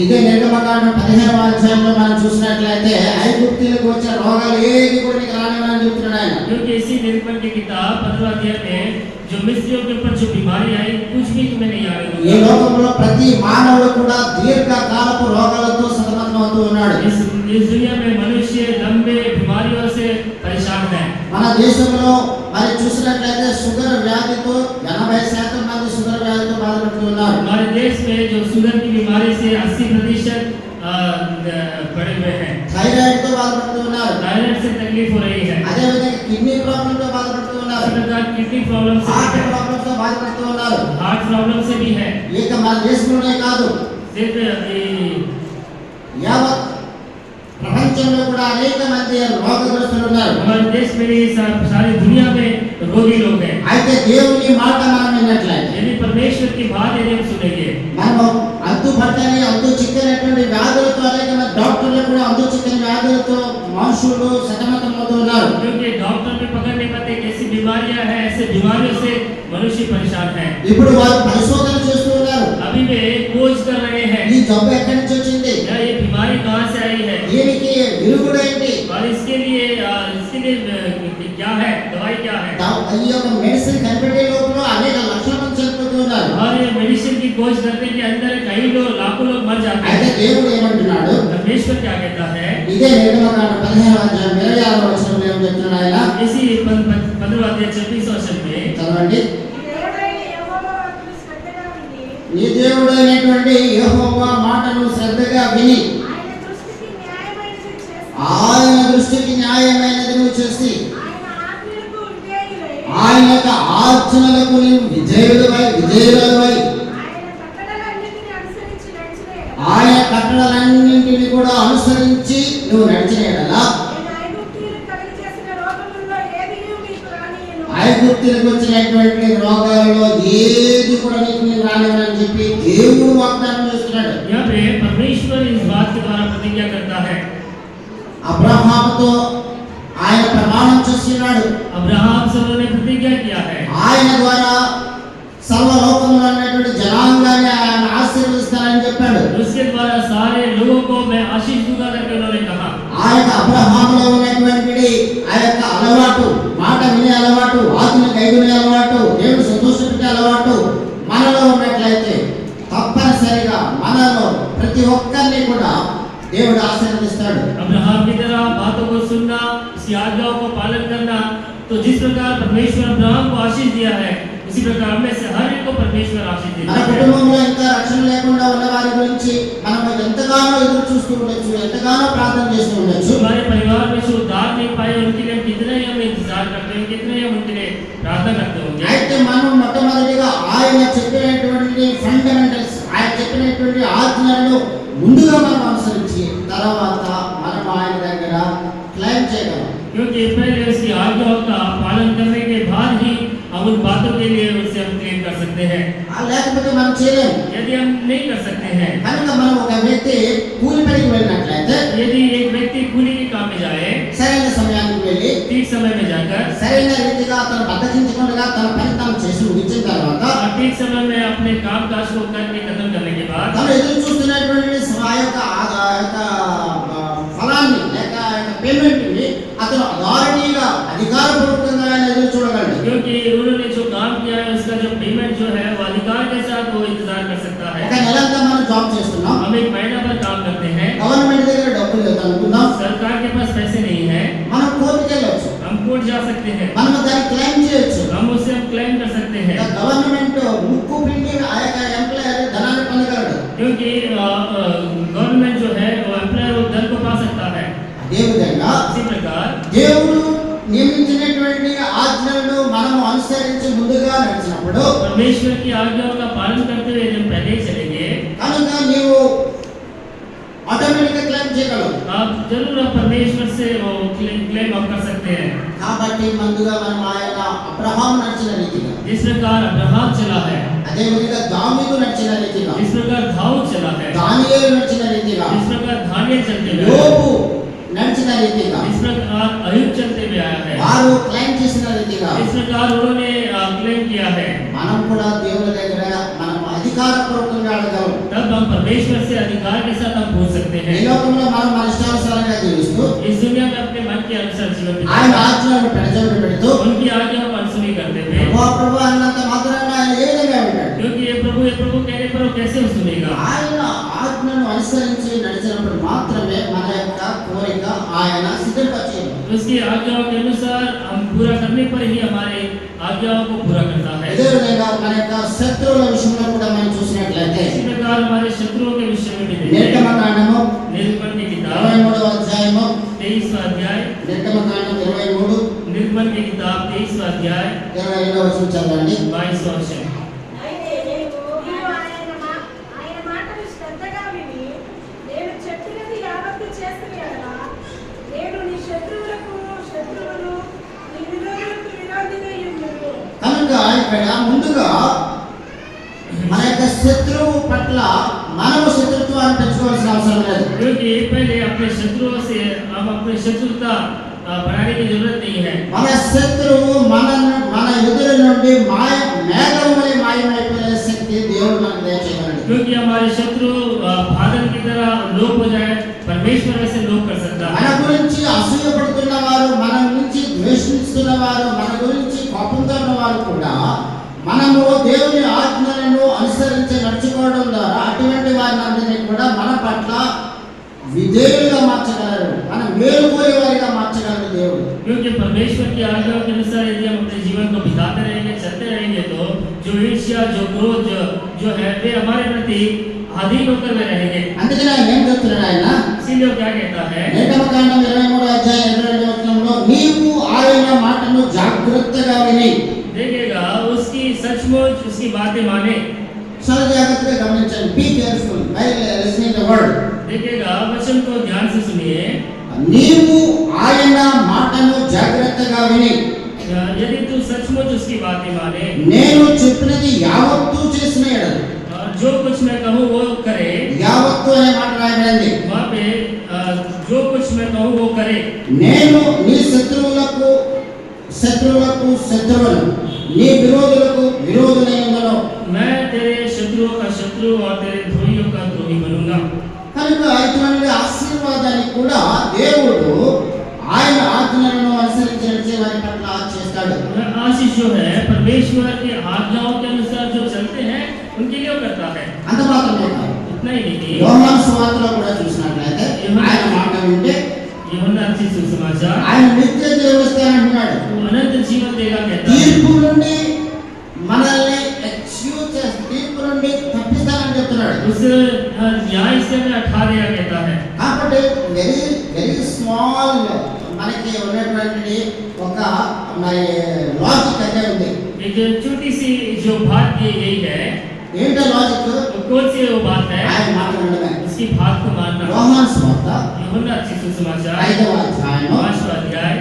ఇదే నిర్గమకాండం 15వ అధ్యాయంలో మనం చూసినట్లయితే ఐగుప్తీయులకు వచ్చే రోగాలు ఏది కూడా నీకు రానివ్వని చెప్తున్నాడు ఆయన. क्योंकि इसी निर्गमन की किताब 15वां अध्याय में जो मिस्रियों के ऊपर जो बीमारी आई कुछ भी तुम्हें नहीं आने ఈ दूंगा। లోకంలో ప్రతి మానవుడు కూడా దీర్ఘకాలపు రోగాలతో సతమతమవుతూ ఉన్నాడు. इस दुनिया में मनुष्य लंबे बीमारियों से परेशान है। మన దేశంలో మరి చూసినట్లయితే షుగర్ వ్యాధితో 80% మంది షుగర్ వ్యాధితో బాధపడుతూ ఉన్నారు. हमारे देश में जो शुगर की बीमारी से 80% पड़े हुए हैं। థైరాయిడ్ తో బాధపడుతూ ఉన్నారు. थायराइड से तकलीफ हो रही है। అదే విధంగా కిడ్నీ ప్రాబ్లమ్ తో బాధపడుతూ ఉన్నారు. इसी प्रकार किडनी प्रॉब्लम से హార్ట్ ప్రాబ్లమ్ తో బాధపడుతూ ఉన్నారు. हार्ट प्रॉब्लम से भी है। ఇక మన దేశంలోనే కాదు, सिर्फ యావత్ ప్రపంచంలో కూడా అనేక మంది రోగగ్రస్తులు ఉన్నారు. हमारे देश में भी सारी दुनिया में रोगी लोग हैं। అయితే దేవుని మాట మనం విన్నట్లయితే यदि परमेश्वर की बात यदि हम सुनेंगे, మనం అంతుపట్టని అంతు చిక్కనటువంటి వ్యాధులతో అనేక మంది డాక్టర్లు కూడా అంతు చిక్కని వ్యాధులతో మనుషులు సతమతమవుతూ ఉన్నారు. क्योंकि डॉक्टर भी पकड़ नहीं पाते कैसी बीमारियां हैं, ऐसे बीमारियों से मनुष्य परेशान है। ఇప్పుడు వారు పరిశోధన చేస్తూ ఉన్నారు. अभी वे खोज कर रहे हैं ఈ జబ్బు ఎక్కడి నుంచి వచ్చింది, क्या ये बीमारी कहाँ से आई है దీనికి విరుగుడు ఏంటి, और इसके लिए क्या है, दवाई क्या है। ఈ యొక్క మెడిసిన్ కనిపెట్టే లోపల అనేక లక్షల మంది చనిపోతూ ఉన్నారు. और ये मेडिसिन की खोज करने के अंदर कई लोग लाखों लोग मर जाते అయితే हैं। దేవుడు ఏమంటున్నాడు, परमेश्वर क्या कहता है, ఇదే నిర్గమకాండం 15వ అధ్యాయం 26వ వచనంలో ఏం చెప్తున్నాడు ఆయన, इसी 15वां अध्याय 26वां वचन में చదవండి. దేవుడైన యెహోవా వాక్కును శ్రద్ధగా విని, నీ దేవుడైనటువంటి యెహోవా మాటను శ్రద్ధగా విని ఆయన దృష్టికి న్యాయమైనది చేసి, ఆయన దృష్టికి న్యాయమైనది నువ్వు చేసి ఆయన ఆజ్ఞలకు విధేయులై, ఆయన యొక్క ఆజ్ఞలకు నీవు విధేయులవై ఆయన కట్టడలన్నిటిని అనుసరించి నడిచిన ఎడల, ఆయన కట్టడలన్నింటినీ కూడా అనుసరించి నువ్వు నడిచిన ఎడలా నేను ఐగుప్తీయులకు కలుగజేసిన రోగములలో ఏదియూ మీకు రానియ్యను. ఐగుప్తులకు వచ్చినటువంటి రోగాలలో ఏది కూడా నీకు రానివ్వనని చెప్పి దేవుడు వాగ్దానం చేస్తున్నాడు. यहाँ पे परमेश्वर इस बात के द्वारा प्रतिज्ञा करता है। అబ్రహాముతో ఆయన ప్రమాణం చేస్తున్నాడు. अब्राहम से उन्होंने प्रतिज्ञा किया है, ఆయన ద్వారా సర్వలోకములో ఉన్నటువంటి జనాంగాన్ని ఆయన ఆశీర్వదిస్తానని చెప్పాడు. उसके द्वारा सारे लोगों को मैं आशीष दूंगा करके उन्होंने कहा। ఆ యొక్క అబ్రహాములో ఉన్నటువంటి ఆ యొక్క అలవాటు, మాట వినే అలవాటు, ఆజ్ఞ కైగొనే అలవాటు, దేవుడు సంతోషపెట్టే అలవాటు మనలో ఉన్నట్లయితే తప్పనిసరిగా మనలో ప్రతి ఒక్కరిని కూడా దేవుడు ఆశీర్వదిస్తాడు. अब्राहम की तरह बातों को सुनना, उसकी आज्ञाओं को पालन करना, तो जिस प्रकार परमेश्वर अब्राहम को आशीष दिया है, उसी प्रकार हम में से हर एक को परमेश्वर आशीष देता మన है। కుటుంబంలో ఇంకా రక్షణ లేకుండా ఉన్న వారి గురించి మనం ఎంతగానో ఎదురు చూస్తూ ఉండొచ్చు, ఎంతగానో ప్రార్థన చేస్తూ ఉండొచ్చు. हमारे परिवार में जो उद्धार नहीं पाए उनके लिए हम कितने ही हम इंतजार करते हैं, कितने ही हम उनके लिए प्रार्थना करते होंगे। అయితే మనం మొట్టమొదటిగా ఆయన చెప్పినటువంటి ఫండమెంటల్స్, ఆయన చెప్పినటువంటి ఆజ్ఞలను ముందుగా మనం అనుసరించి తర్వాత మనం ఆయన దగ్గర క్లైమ్ చేయగలం. क्योंकि पहले उसकी आज्ञाओं का पालन करने के बाद ही हम उन बातों के लिए उससे हम क्लेम कर सकते हैं। లేకపోతే మనం చేయలేము. यदि हम नहीं कर सकते हैं, కనుక మనం ఒక వ్యక్తి కూలి పనికి వెళ్ళినట్లయితే यदि एक व्यक्ति కూली के काम में जाए, సరైన సమయానికి వెళ్ళి ठीक समय में जाकर సరైన రీతిగా తను బద్దకించకుండా తన పని తాను చేసి ముగించిన తర్వాత और ठीक समय में अपने काम काज को करके खत्म करने के बाद తను ఎదురు చూస్తున్నటువంటి ఆ యొక్క ఫలాన్ని లేక పేమెంట్ని అతను అథారిటీగా అధికారపూర్వకంగా ఆయన ఎదురు చూడగలడు. क्योंकि उन्होंने जो काम किया है उसका जो पेमेंट जो है वो अधिकार के साथ वो इंतजार कर सकता ఒక है। నెలంతా మనం జాబ్ చేస్తున్నాం, हम एक महीना भर काम करते हैं, గవర్నమెంట్ దగ్గర డబ్బులు లేదు అనుకుందాం, सरकार के पास पैसे नहीं है, మనం కోర్టుకి వెళ్ళొచ్చు, हम कोर्ट जा सकते हैं, మనం దాన్ని క్లెయిమ్ చేయొచ్చు. हम उससे हम क्लेम कर सकते हैं। గవర్నమెంట్ ముక్కు పిండి ఆ యొక్క ఎంప్లాయర్ ధనాన్ని పొందగలడు. क्योंकि गवर्नमेंट जो है वो एम्प्लॉयर वो धन को पा सकता है। అదేవిధంగా इसी प्रकार దేవుడు నియమించినటువంటి ఆజ్ఞలను మనము అనుసరించి అనుసరించి ముందుగా నడిచినప్పుడు परमेश्वर की आज्ञाओं का पालन करते हुए जब पहले चलेंगे, కనుక నీవు ఆటోమేటిక్ గా క్లైమ్ చేయగలవు. आप जरूर आप परमेश्वर से वो क्लेम आप कर सकते हैं। కాబట్టి ముందుగా మనం ఆయన అబ్రహాం నడిచిన రీతిగా, जिस प्रकार अब्राहम चला है, అదే విధంగా దావీదు నడిచిన రీతిగా, जिस प्रकार दाऊद चला है, దానియేలు నడిచిన రీతిగా, जिस प्रकार दानियेल चलते हुए आया యోబు నడిచిన రీతిగా, है, जिस प्रकार अय्यूब चलते हुए आया है, వారు క్లైమ్ చేసిన రీతిగా जिस प्रकार उन्होंने क्लेम किया है, మనం కూడా దేవుని దగ్గర మనం అధికారపూర్వకంగా అడగలం. तब हम परमेश्वर से अधिकार के साथ हम पूछ सकते ఈ हैं। లోకంలో మనం మన ఇష్టానుసారంగా జీవిస్తూ इस दुनिया में अपने मन के अनुसार जीवन ఆయన बिताते हैं, ఆజ్ఞలను పెడచెవిన పెడుతూ उनकी आज्ञा को अनसुनी करते हुए, ప్రభు అన్నంత మాత్రాన ఆయన ఏ విధంగా ఉంటాడు? क्योंकि ये प्रभु कहने पर वो कैसे सुनेगा। ఆయన ఆజ్ఞను అనుసరించి నడిచినప్పుడు మాత్రమే మన యొక్క కోరిక ఆయన సిద్ధపరిచేయను. उसकी आज्ञाओं के अनुसार हम पूरा करने पर ही हमारे आज्ञाओं को पूरा करता है। ఇదే విధంగా మన యొక్క శత్రువుల విషయంలో కూడా మనం చూసినట్లయితే इसी प्रकार हमारे शत्रुओं के विषय में भी देखें। నిర్గమకాండము निर्गमन की किताब 23వ అధ్యాయము 23वां अध्याय, నిర్గమకాండం 23 निर्गमन की किताब 23वां अध्याय 22వ వచనం చదవండి. 22वां वचन। అయితే నీవు ఆయన మాటలు శ్రద్ధగా విని నేను చెప్పినది యావత్తు చేసిన యెడల నేను నీ శత్రువులకు శత్రువును, నీ విరోధులకు విరోధినై ఉందును. కనుక ఇక్కడ ముందుగా మన యొక్క శత్రువు పట్ల మనము శత్రుత్వాన్ని పెంచుకోవాల్సిన అవసరం లేదు. क्योंकि पहले अपने शत्रुओं से हम अपने शत्रुता बनाने की जरूरत नहीं है। మన శత్రువు మన ఎదురు నుండి మేఘం వలె మాయమైపోయే శక్తి దేవుడు మనకు దయచేయగలడు. क्योंकि हमारे शत्रु बादल की तरह लोप हो जाए, परमेश्वर वैसे लोप कर सकता మన है। గురించి అసూయపడుతున్న వారు, మన గురించి ద్వేషిస్తున్న వారు, మన గురించి కోపంతో ఉన్న వారు కూడా మనము దేవుని ఆజ్ఞలను అనుసరించి నడుచుకోవడం ద్వారా అటువంటి వారిని కూడా మన పట్ల విధేయులుగా మార్చగలరు, మన మేలు కోరే వారిగా మార్చగలరు దేవుడు. क्योंकि परमेश्वर की आज्ञाओं के अनुसार यदि हम अपने जीवन को बिताते रहेंगे, चलते रहेंगे, तो जो ईर्ष्या, जो क्रोध जो है वे हमारे प्रति अधीन होकर वे रहेंगे। అందుకని ఆయన ఏం చెప్తున్నాడు? ఆయన इसीलिए वो क्या कहता है, నిర్గమకాండం 23వ అధ్యాయం 22వ వచనంలో నీవు ఆయన మాటను జాగ్రత్తగా విని, देखेगा उसकी सचमुच उसकी बातें माने। చాలా జాగ్రత్తగా గమనించండి. Be careful while listening the word. देखिएगा वचन को ध्यान से सुनिए। నీవు ఆయన మాటను జాగ్రత్తగా విని यदि तू सचमुच उसकी बातें माने, నేను చెప్పినది యావత్తు చేసిన ఎడల, जो कुछ मैं कहूँ वो करे, యావత్తు అనే మాట రాయబడింది. वहाँ पे जो कुछ मैं कहूँ वो करे, నేను నీ శత్రువులకు శత్రువును, నీ విరోధులకు విరోధులై ఉండను. मैं तेरे शत्रुओं का शत्रु और तेरे द्रोहियों का द्रोही बनूंगा। కనుక ఇటువంటి ఆశీర్వాదాన్ని కూడా దేవుడు ఆయన ఆజ్ఞలను అనుసరించి నడిచే వారి పట్ల చేస్తాడు. वह आशीष जो है परमेश्वर की आज्ञाओं के अनुसार जो चलते हैं उनके लिए वो करता है। అంత మాత్రమే కాదు, इतना ही नहीं, యోహాను సువార్తలో కూడా చూసినట్లయితే ఆయన మాట వింటే यूहन्ना अच्छी सुसमाचार ఆయన నిత్య జీవస్థానం అంటున్నాడు. अनंत जीवन देगा कहता है। తీర్పు నుండి మనల్ని ఎక్స్క్యూజ్ చేసి తీర్పు నుండి తప్పిస్తానని చెప్తున్నాడు. उस न्याय से मैं हटा देगा कहता है। కాబట్టి వెరీ వెరీ స్మాల్ మనకి ఉన్నటువంటి ఒక మరి లాజిక్ అయితే ఉంది. एक छोटी सी जो बात यही है, ఏంటో లాజిక్? कौन सी वो बात है, ఆయన మాట వినడమే. उसकी बात को मानना। యోహాను సువార్త यूहन्ना अच्छी सुसमाचार 5వ అధ్యాయము, 5वां अध्याय,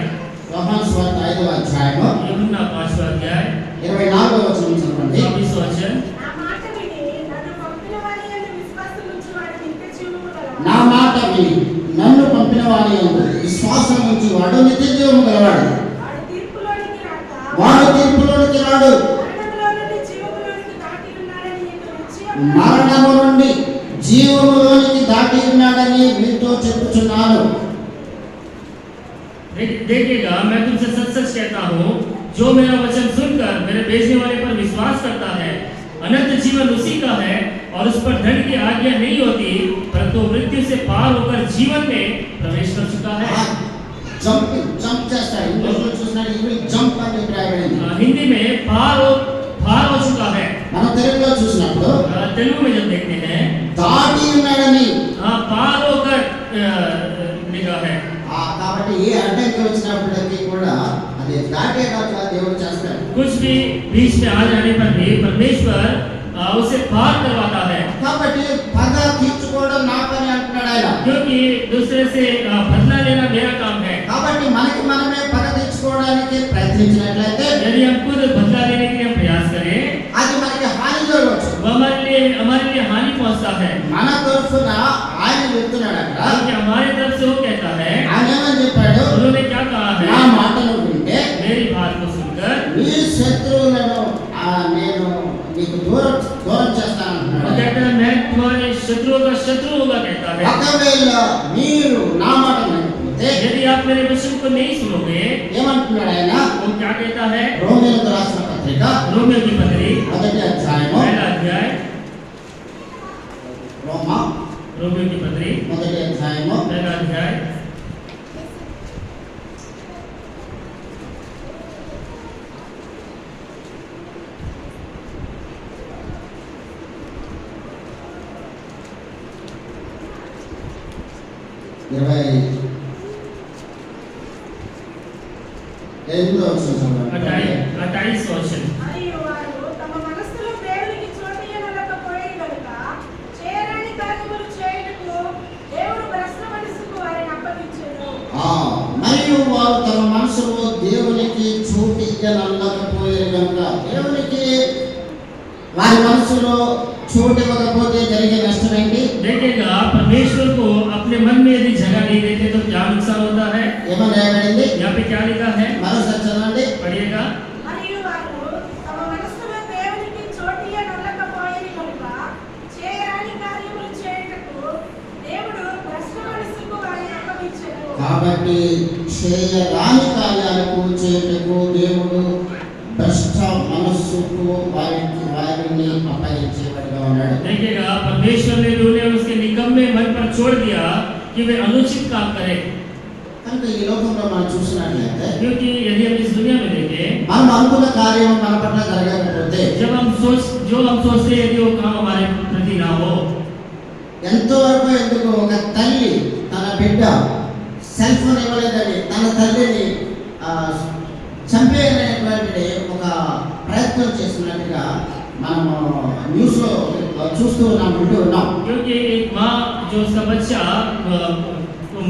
యోహాను సువార్త 5వ అధ్యాయము यूहन्ना 5वां अध्याय 24వ వచనం చదవండి. 24वां वचन। నా మాట విని నన్ను పంపిన వారి యందు విశ్వాసం ఉంచు వాడు నిత్య జీవము గలవాడు. నా మాట విని నన్ను పంపిన వారి యందు విశ్వాసం ఉంచి వాడు నిత్య జీవము గలవాడు. వాడు తీర్పులోనికి రాక వాడు తీర్పులోనికి రాడు, మరణంలో నుండి జీవములోనికి దాటి ఉన్నాడని నీకు నిశ్చయం. మరణము నుండి జీవములోనికి దాటి ఉన్నాడని మీతో చెప్పుచున్నాను. देखिएगा मैं तुमसे सच सच कहता हूँ, जो मेरा वचन सुनकर मेरे भेजने वाले पर विश्वास करता है, अनंत जीवन उसी का है और उस पर दंड की आज्ञा नहीं होती, परंतु मृत्यु से पार होकर जीवन में प्रवेश कर चुका है। జంప్ చేస్తాడు. ఇంగ్లీష్లో చూసినట్టు ఈ విల్ జంప్ అని చెప్పి రాయబడింది. हिंदी में पार हो चुका है। మన తెలుగులో చూసినప్పుడు तेलुगु में जब देखते हैं, దాటి ఉన్నాడని. पार होकर लिखा है। కాబట్టి ఏ అడ్డంకి వచ్చినప్పటికీ కూడా అది దాటేటట్లా దేవుడు చేస్తాడు. कुछ भी बीच में आ जाने पर भी परमेश्वर उसे पार करवाता है, కాబట్టి పగ తీర్చుకోవడం నా పని అంటున్నాడు ఆయన. क्योंकि दूसरे से बदला लेना मेरा काम है। కాబట్టి మనకి మనమే పగ తీర్చుకోవడానికి ప్రయత్నించినట్లయితే यदि हम खुद बदला लेने के लिए हम प्रयास करें, అది మనకి హాని జరగవచ్చు. वो हमारे लिए हानि पहुंचता है, మన తరఫున ఆయన చెప్తున్నాడు అక్కడ. क्योंकि हमारी तरफ से वो कहता है, ఆయన ఏమని చెప్పాడు? उन्होंने क्या कहा నా है, మాటలు వింటే मेरी बात को सुनकर నీ శత్రువులను నేను నీకు దూరం చేస్తాను वो అంటున్నాడు. कहता है मैं तुम्हारे शत्रुओं का शत्रु होगा कहता है। ఒకవేళ మీరు నా మాట వినకపోతే यदि आप मेरे वचन को नहीं सुनोगे, ఏమంటున్నాడు ఆయన? वो क्या कहता है, రోమీయులకు రాసిన పత్రిక रोमियो की पत्री మొదటి అధ్యాయము, पहला अध्याय, रोमियो की पत्री మొదటి అధ్యాయము पहला अध्याय 28 वचन। మరియు వారు తమ మనస్సులో దేవునికి చోటియ్యనలేకపోయేది కనుక చేయరాని కార్యములు చేయుటకు దేవుడు భ్రష్ట మనసుకు వారిని అప్పగించెను. మరియు వారు తమ మనసులో దేవునికి చోటియ్యనలేకపోయేది కనుక దేవునికి వారి మనసులో చోటు ఇవ్వకపోతే జరిగే నష్టం ఏంటి? देखेगा परमेश्वर को अपने मन में यदि जगह नहीं देते तो क्या नुकसान होता है? ఏమని రాయబడింది? यहाँ पे क्या लिखा है, మరోసారి చదవండి. पढ़िएगा। మరియు వారు తమ మనస్సులో దేవునికి చోటియ్యనలేకపోయేది కనుక చేయరాని కార్యములు చేయుటకు దేవుడు భ్రష్ట మనసుకు వారిని అప్పగించెను. కాబట్టి చేయరాని కార్యాలకు చేయుటకు దేవుడు భ్రష్ట మనస్సుకు వారిని అప్పగించేవాడుగా ఉన్నాడు. देखिएगा परमेश्वर ने उन्हें उसके निकम्मे मन पर छोड़ दिया कि वे अनुचित काम करें, కనుక ఈ లోకంలో మనం చూసినట్లయితే क्योंकि यदि हम इस दुनिया में देखें, మనం అనుకున్న కార్యం మన పట్ల జరగకపోతే जब हम सोचते हैं यदि वो काम हमारे प्रति ना हो, ఎంతవరకు ఎందుకు ఒక తల్లి తన బిడ్డ సెల్ ఫోన్ ఇవ్వలేదని తన తల్లిని చంపేయనేటువంటి ఒక ప్రయత్నం చేస్తున్నట్టుగా మనము న్యూస్లో చూస్తూ ఉన్నాం, వింటూ ఉన్నాం. क्योंकि एक माँ जो उसका बच्चा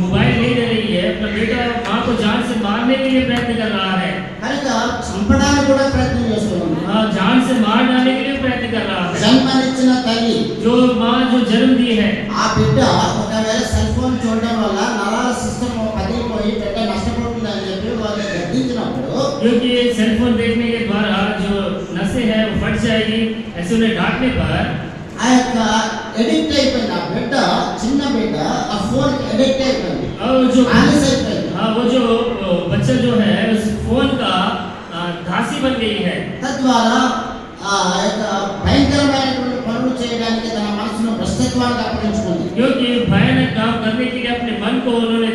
मोबाइल नहीं दे रही है, अपना बेटा माँ को जान से मारने के लिए प्रयत्न कर रहा है, కనుక చంపడానికి కూడా ప్రయత్నం చేస్తున్నాం. जान से मार डालने के लिए प्रयत्न कर रहा है। జన్మనిచ్చిన తల్లి जो माँ जो जन्म दी है, ఆ బిడ్డ ఒకవేళ సెల్ ఫోన్ చూడడం వల్ల నరాల సిస్టమ్ పగిలిపోయి బిడ్డ నష్టపోతుందని చెప్పి వాళ్ళు గద్దించినప్పుడు, क्योंकि सेल फोन देखने के द्वारा जो नसें हैं वो फट जाएगी, ऐसे उन्हें डांटने पर ఆ యొక్క ఎడిక్ట్ అయిపోయింది. ఆ బిడ్డ, చిన్న బిడ్డ ఆ ఫోన్ ఎడిక్ట్ అయిపోయింది, और जो ఆలస్ అయిపోయింది. वो जो बच्चा जो है उस फोन का दासी बन गई है। తద్వారా ఆ యొక్క భయంకరమైనటువంటి పనులు చేయడానికి తన మనసును భ్రష్టత్వానికి అప్పగించుకుంది. क्योंकि भयानक काम करने के लिए अपने मन को उन्होंने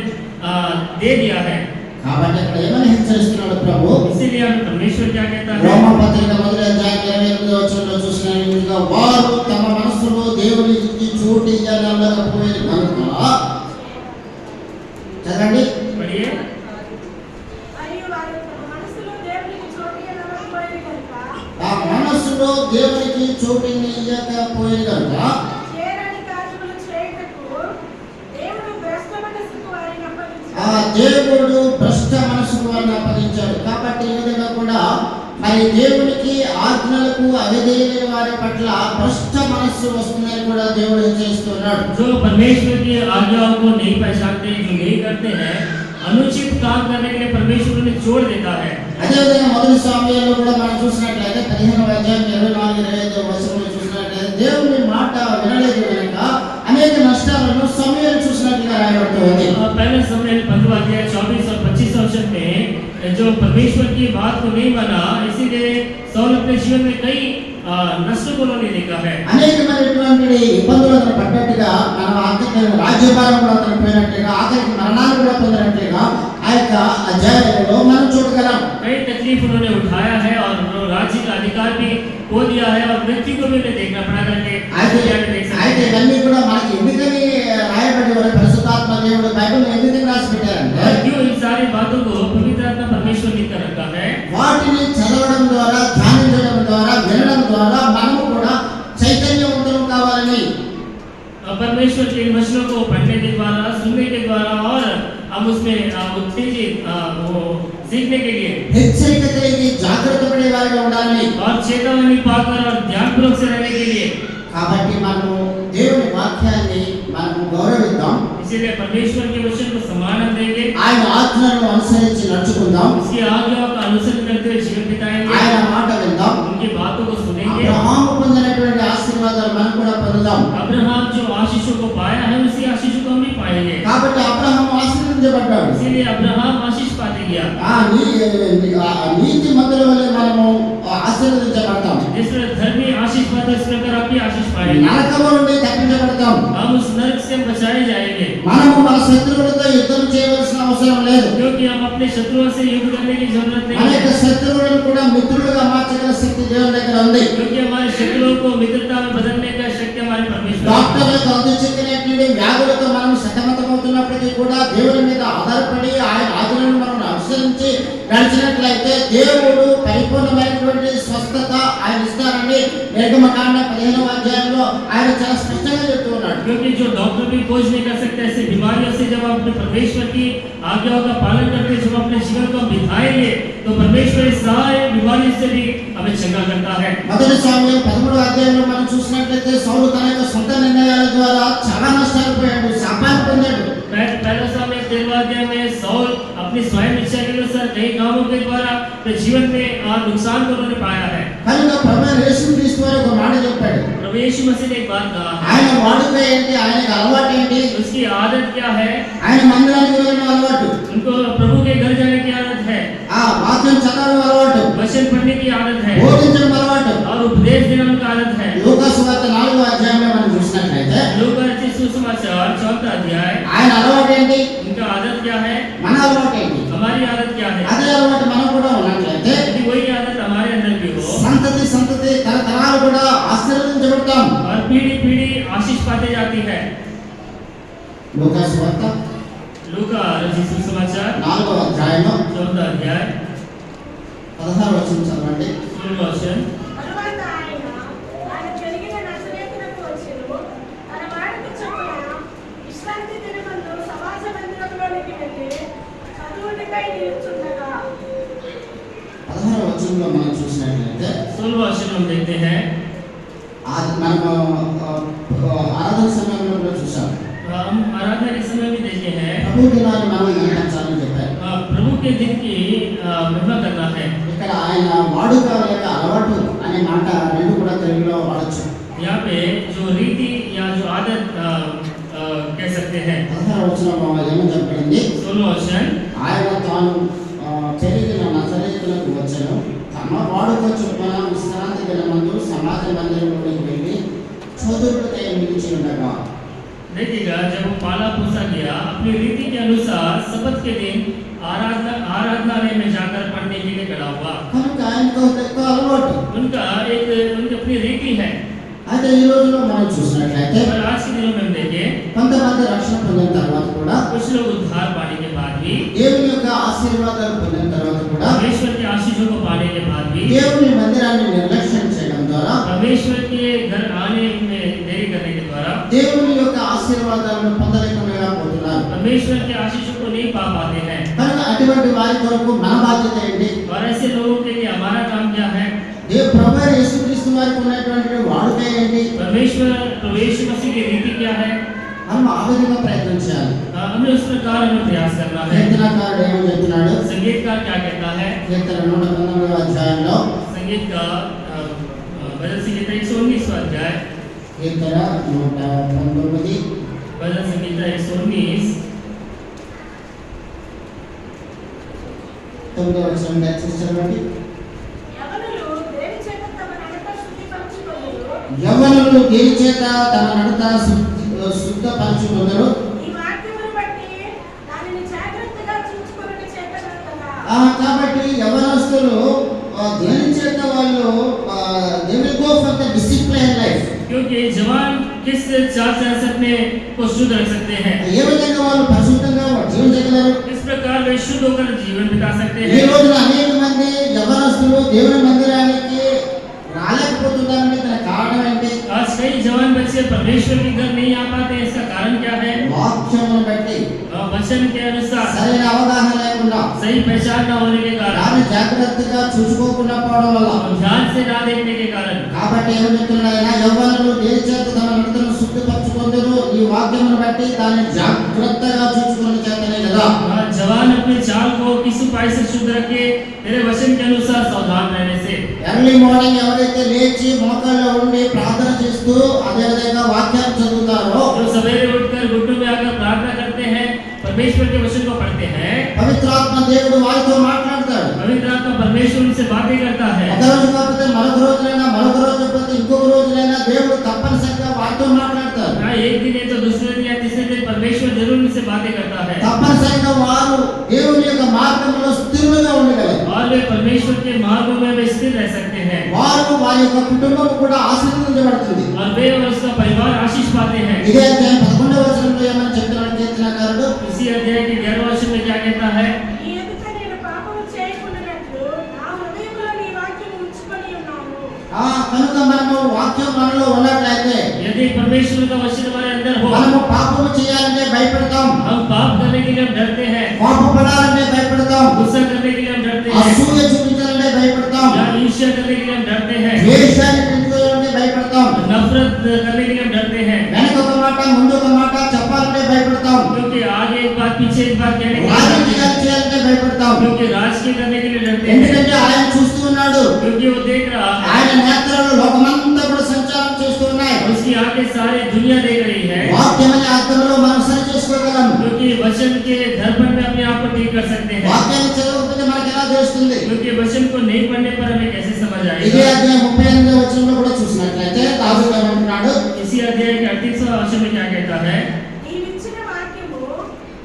दे दिया है। కాబట్టి ఇక్కడ ఏమని హెచ్చరిస్తున్నాడు ప్రభు? इसीलिए हम परमेश्वर क्या कहता है, రోమా పత్రిక మొదటి అధ్యాయం 28వ వచనంలో చూసినట్లుగా వారు తమ మనసులో దేవునికి చోటు ఇవ్వలేకపోయేది కనుక, చదవండి. पढ़िए। మరియు వారు తమ మనస్సులో దేవునికి చోటియ్యనలేకపోయేది కనుక ఆ మనసులో దేవునికి చోటుని ఇవ్వకపోయేది కనుక చేయరాని కార్యములు చేయుటకు దేవుడు భ్రష్ట మనసుకు వారిని అప్పగించెను. ఆ దేవుడు భ్రష్ట మనసుకు వారిని అప్పగించాడు. కాబట్టి ఈ విధంగా కూడా మరి దేవునికి ఆజ్ఞలకు అవిధేయులైన వారి పట్ల భ్రష్ట మనస్సు వస్తుందని కూడా దేవుడు హెచ్చరిస్తున్నాడు. जो परमेश्वर की आज्ञाओं को नहीं पहचानते, जो नहीं करते हैं, अनुचित काम करने के लिए परमेश्वर उन्हें छोड़ देता है। అదేవిధంగా మొదటి సమయంలో కూడా మనం చూసినట్లయితే 15వ అధ్యాయం 24-25 వచనంలో చూసినట్లయితే దేవుని మాట వినలేదు కనుక అనేక నష్టాలను సమయం చూసినట్లుగా రాయబడుతుంది. पहले समय 15 अध्याय 24 और 25 वचन में जो परमेश्वर की बात को नहीं माना, इसीलिए सौल अपने जीवन में कई नष्टों को उन्होंने देखा है। అనేకమైనటువంటి ఇబ్బందులు అతను పడ్డట్టుగా, మనం ఆఖరికి రాజ్యభారం కూడా అతను పోయినట్టుగా, ఆఖరికి మరణాలు కూడా పొందినట్టుగా ఆ యొక్క అధ్యాయంలో మనం చూడగలం. कई तकलीफ उन्होंने उठाया है और राज्य का अधिकार भी खो दिया है और मृत्यु को भी उन्हें देखना पड़ा करके అయితే ఇవన్నీ కూడా మనకి ఎందుకని రాయబడి పరిశుద్ధాత్మ దేవుడు బైబిల్ ఎందుకని రాసి పెట్టారంటే, क्यों इन सारी बातों को पवित्र आत्मा परमेश्वर लिख कर रखा है? हम उसमें उत्तेजित वो सीखने के लिए హెచ్చరిక కలిగి జాగ్రత్త పడే వారిగా ఉండాలి. और चेतावनी पाकर और ध्यानपूर्वक से रहने के लिए, కాబట్టి మనము దేవుని వాక్యాన్ని మనము గౌరవిద్దాం. इसीलिए परमेश्वर के वचन को सम्मान देंगे, ఆయన ఆజ్ఞలను అనుసరించి నడుచుకుందాం. उसकी आज्ञाओं का अनुसरण करते हुए जीवन बिताएंगे, ఆయన మాట విందాం. उनकी बातों को सुनेंगे। అబ్రహాము పొందినటువంటి ఆశీర్వాదాలు మనం కూడా పొందుదాం. अब्राहम जो आशीषों को पाया है, उसी आशीषों को हम भी पाएंगे। కాబట్టి అబ్రహాము ఆశీర్వదించబడ్డాడు. इसीलिए अब्राहम आशीष पाते गया। నీతి మంతుల వలె మనము ఆశీర్వదించబడతాం. जिस तरह धर्मी आशीष पाते उस प्रकार आप भी आशीष पाएंगे। నరకము నుండి తప్పించబడతాం. हम उस नरक से बचाए जाएंगे, మనము మన శత్రువులతో యుద్ధం చేయవలసిన అవసరం లేదు. क्योंकि हम अपने शत्रुओं से युद्ध करने की जरूरत नहीं అనేక है, శత్రువులను కూడా మిత్రులుగా మార్చగల శక్తి దేవుని దగ్గర ఉంది. क्योंकि हमारे शत्रुओं को मित्रता में बदलने का शक्ति हमारे परमेश्वर है। డాక్టర్లకు అందించినటువంటి వ్యాధులతో మనం సతమతమవుతున్నప్పటికీ కూడా దేవుని మీద ఆధారపడి ఆయన ఆజ్ఞలను మనం అనుసరించి నడిచినట్లయితే దేవుడు పరిపూర్ణమైనటువంటి స్వస్థత ఆయన ఇస్తారని నిర్గమకాండ 15వ అధ్యాయంలో ఆయన చాలా స్పష్టంగా చెప్తూ ఉన్నాడు. क्योंकि जो डॉक्टर भी खोज नहीं कर सकते ऐसे बीमारियों से, जब आप अपने परमेश्वर की आज्ञाओं का पालन करते हैं, जब अपने जीवन को बिताएंगे, तो परमेश्वर इस सारे बीमारियों से भी हमें चंगा करता है। మొదటి సమయం 13వ అధ్యాయంలో మనం చూసినట్లయితే సౌలు తన యొక్క సొంత నిర్ణయాల ద్వారా చాలా నష్టాలు పోయాడు, శాపాన్ని పొందాడు. पहला समय 13वां अध्याय में साउल अपनी स्वयं इच्छा के अनुसार कई कामों के द्वारा अपने जीवन में नुकसान को उन्होंने पाया है। కనుక ప్రభువైన యేసుక్రీస్తు వారు ఒక మాట చెప్పాడు. प्रभु यीशु मसीह ने एक बात कहा, ఆయన వాడుక ఏంటి, ఆయనకి అలవాటు ఏంటి, उसकी आदत क्या है? ఆయన మందిరానికి వెళ్ళడం అలవాటు, उनको प्रभु के घर जाने की आदत है, వాక్యం చదవడం అలవాటు, वचन पढ़ने की आदत है బోధించడం అలవాటు. और उपदेश देना उनका आदत है। లూకా సువార్త 4వ అధ్యాయంలో మనం చూసినట్లయితే लूका रचित सुसमाचार 4वां अध्याय, ఆయన అలవాటు ఏంటి, उनका आदत क्या है? మన అలవాటు ఏంటి, हमारी आदत क्या है? అదే అలవాటు మనం కూడా ఉన్నట్లయితే यदि वही आदत हमारे अंदर भी हो సంతతి తరతరాలు కూడా ఆశీర్వదించబడతాం. और पीढ़ी पीढ़ी आशीष पाते जाती है। లూకా సువార్త लूका रचित सुसमाचार 4వ అధ్యాయంలో 4वां अध्याय 16వ వచనం చదవండి. 16वां वचन। తరువాత ఆయన పెరిగిన నజరేతునకు వచ్చెను. తన వాడికి చొప్పున విశ్రాంతి దినమందు సమాజ మందిరంలోనికి వెళ్ళి చదువునికై నిలుచుండగా 16వ వచనంలో మనం చూసినట్లయితే 16वां वचन हम देखते हैं। మనము ఆరాధన సమయంలో కూడా చూసాం. हम आराधना के समय भी देखे हैं, ప్రభు దినాన్ని మనం నిర్వహించాలని చెప్పారు. प्रभु के दिन की महिमा करना है। ఇక్కడ ఆయన వాడుక లేక అలవాటు అనే మాట రెండు కూడా తెలుగులో వాడచ్చు. यहाँ पे जो रीति या जो आदत कह सकते हैं। 16వ వచనంలో ఏమని చెప్పబడింది, 16वां वचन, ఆయన తాను పెరిగిన నజరేతులకు వచ్చెను. తమ వాడుక చొప్పున విశ్రాంతి దినమందు సమాజ మందిరంలోకి వెళ్ళి చదువులకై నిలిచి ఉండగా. देखिएगा, जब वो पाला पोसा गया अपनी रीति के अनुसार शपथ के दिन आराधनालय में जाकर पढ़ने के लिए खड़ा हुआ। కనుక ఆయనకు ఒక అలవాటు. उनकी अपनी रीति है। అయితే ఈ రోజులో మనం చూసినట్లయితే और आज के दिनों में हम देखें, కొంతమంది రక్షణ పొందిన తర్వాత కూడా कुछ लोग उद्धार पाने के बाद भी, దేవుని యొక్క ఆశీర్వాదాలు పొందిన తర్వాత కూడా परमेश्वर के आशीषों को पाने के बाद भी దేవుని మందిరాన్ని నిర్లక్ష్యం చేయడం ద్వారా परमेश्वर के घर आने में देरी करने के द्वारा దేవుని యొక్క ఆశీర్వాదాలను పొందలేకుండా పోతున్నారు. परमेश्वर के आशीषों को नहीं पा पाते हैं। కనుక అటువంటి వారి కొరకు మన బాధ్యత ఏంటి, और ऐसे लोगों के लिए हमारा काम क्या है? ప్రభు యేసుక్రీస్తు వారికి ఉన్నటువంటి వాడుక ఏంటి, परमेश्वर प्रभु यीशु मसीह की रीति क्या है? మనం ఆ విధంగా ప్రయత్నం చేయాలి. हमें उस प्रकार हमें प्रयास करना है। కీర్తనకారుడు ఏమని చెప్తున్నాడు, संगीतकार क्या कहता है? కీర్తన 119వ అధ్యాయంలో संगीत का भजन संगीता 119वां अध्याय, కీర్తన 119 भजन संगीता 119 9వ వచనం దయచేసి చదవండి. యవనులు దేని చేత తమ నడత శుద్ధిపరచుకొనురు. యవ్వనులు దేని చేత తమ నడత శుద్ధపరచుకొందరు. ఈ వాక్యమును బట్టి దానిని జాగ్రత్తగా చూచుకొనుట చేతనగా. కాబట్టి యవ్వనస్తులు దేని చేత వాళ్ళు they will go for the disciplined life. क्योंकि जवान किस चाल से अपने को शुद्ध रख सकते हैं, ఏ విధంగా వాళ్ళు పరిశుద్ధంగా జీవించగలరు. इस प्रकार वे शुद्ध होकर जीवन बिता सकते ఈ हैं। రోజున అనేక మంది యవ్వనస్తులు దేవుని మందిరానికి రాలేకపోతున్నారంటే దానికి కారణం ఏంటి, आज कई जवान बच्चे परमेश्वर के घर नहीं आ पाते, इसका कारण क्या है? వాక్యమును బట్టి. वचन के अनुसार సరైన అవగాహన లేకుండా सही पहचान न होने के कारण దాన్ని జాగ్రత్తగా చూసుకోకుండా పోవడం వల్ల और ध्यान से ना देखने के कारण కాబట్టి ఏం చెప్తున్నారైనా యవ్వనులు దేని చేత తమ నడతను శుద్ధిపరచుకొందురు ఈ వాక్యమును బట్టి దాన్ని జాగ్రత్తగా చూసుకున్న చేతనే కదా जवान अपने चाल को किस उपाय से शुद्ध रखे तेरे वचन के अनुसार सावधान रहने से। ఎర్లీ మార్నింగ్ ఎవరైతే లేచి మోకాళ్ళలో ఉండి ప్రార్థన చేస్తూ అదే విధంగా వాక్యాన్ని చదువుతారో जो सवेरे उठकर घुटनों में आकर प्रार्थना करते हैं, परमेश्वर के वचन को पढ़ते हैं, పవిత్రాత్మ దేవుడు వారితో మాట్లాడతాడు पवित्र आत्मा परमेश्वर उनसे बातें करता है। ఒక రోజు కాకపోతే మరొక రోజులైనా మరొక రోజు కాకపోతే ఇంకొక రోజులైనా దేవుడు తప్పనిసరిగా వారితో మాట్లాడతాడు हाँ, एक दिन है तो दूसरे दिन या तीसरे दिन परमेश्वर जरूर उनसे बातें करता है తప్పనిసరిగా వారు దేవుని యొక్క మార్గంలో స్థిరంగా ఉండగలరు और वे परमेश्वर के मार्गों में वे स्थिर रह सकते हैं వారు వారి యొక్క కుటుంబం కూడా ఆశీర్వదించబడుతుంది और वे और उसका परिवार आशीष पाते हैं। ఇదే అధ్యాయం 11వ వచనంలో ఏమని చెప్తున్నాడు కీర్తనకారుడు इसी अध्याय के 11वें वचन में क्या कहता है? నీ ఎదుట నేను పాపము చేయకుండానట్లు నా హృదయంలో నీ వాక్యం ఉంచుకొని ఉన్నాను. కనుక మనము వాక్యం మనలో ఉన్నట్లయితే यदि परमेश्वर का वचन हमारे अंदर हो, మనము పాపము చేయాలంటే భయపడతాం हम पाप करने के लिए हम डरते हैं, కోపపడాలంటే భయపడతాం गुस्सा करने के लिए हम डरते हैं, అసూయ చూపించాలంటే భయపడతాం या ईर्ष्या करने के लिए हम डरते हैं, ద్వేషాన్ని పెంచుకోవాలంటే భయపడతాం नफरत करने के लिए हम डरते हैं, వెనక ఒక మాట ముందు ఒక మాట చెప్పాలంటే భయపడతాం क्योंकि आगे एक बात पीछे एक बात कहने के लिए डरते రాజకీయాలు हैं, చేయాలంటే భయపడతాం क्योंकि राजकीय करने के लिए डरते हैं, ఎందుకంటే ఆయన చూస్తూ ఉన్నాడు क्योंकि वो देख रहा है, ఆయన నేత్రాలు లోకమంతా కూడా సంచారం చేస్తూ ఉన్నాయి उसकी आंखें सारी दुनिया देख रही है, వాక్యం అనే అర్థంలో మనం సరి చేసుకోగలం क्योंकि वचन के दर्पण में अपने आप को ठीक कर सकते हैं, వాక్యాన్ని చదవకపోతే మనకి ఎలా తెలుస్తుంది क्योंकि वचन को नहीं पढ़ने पर हमें कैसे समझ ఇదే आएगा। అధ్యాయం 38వ వచనంలో కూడా చూసినట్లయితే దావీదు ఏమంటున్నాడు इसी अध्याय के 38वें वचन में क्या कहता है? నీవిచ్చిన వాక్యము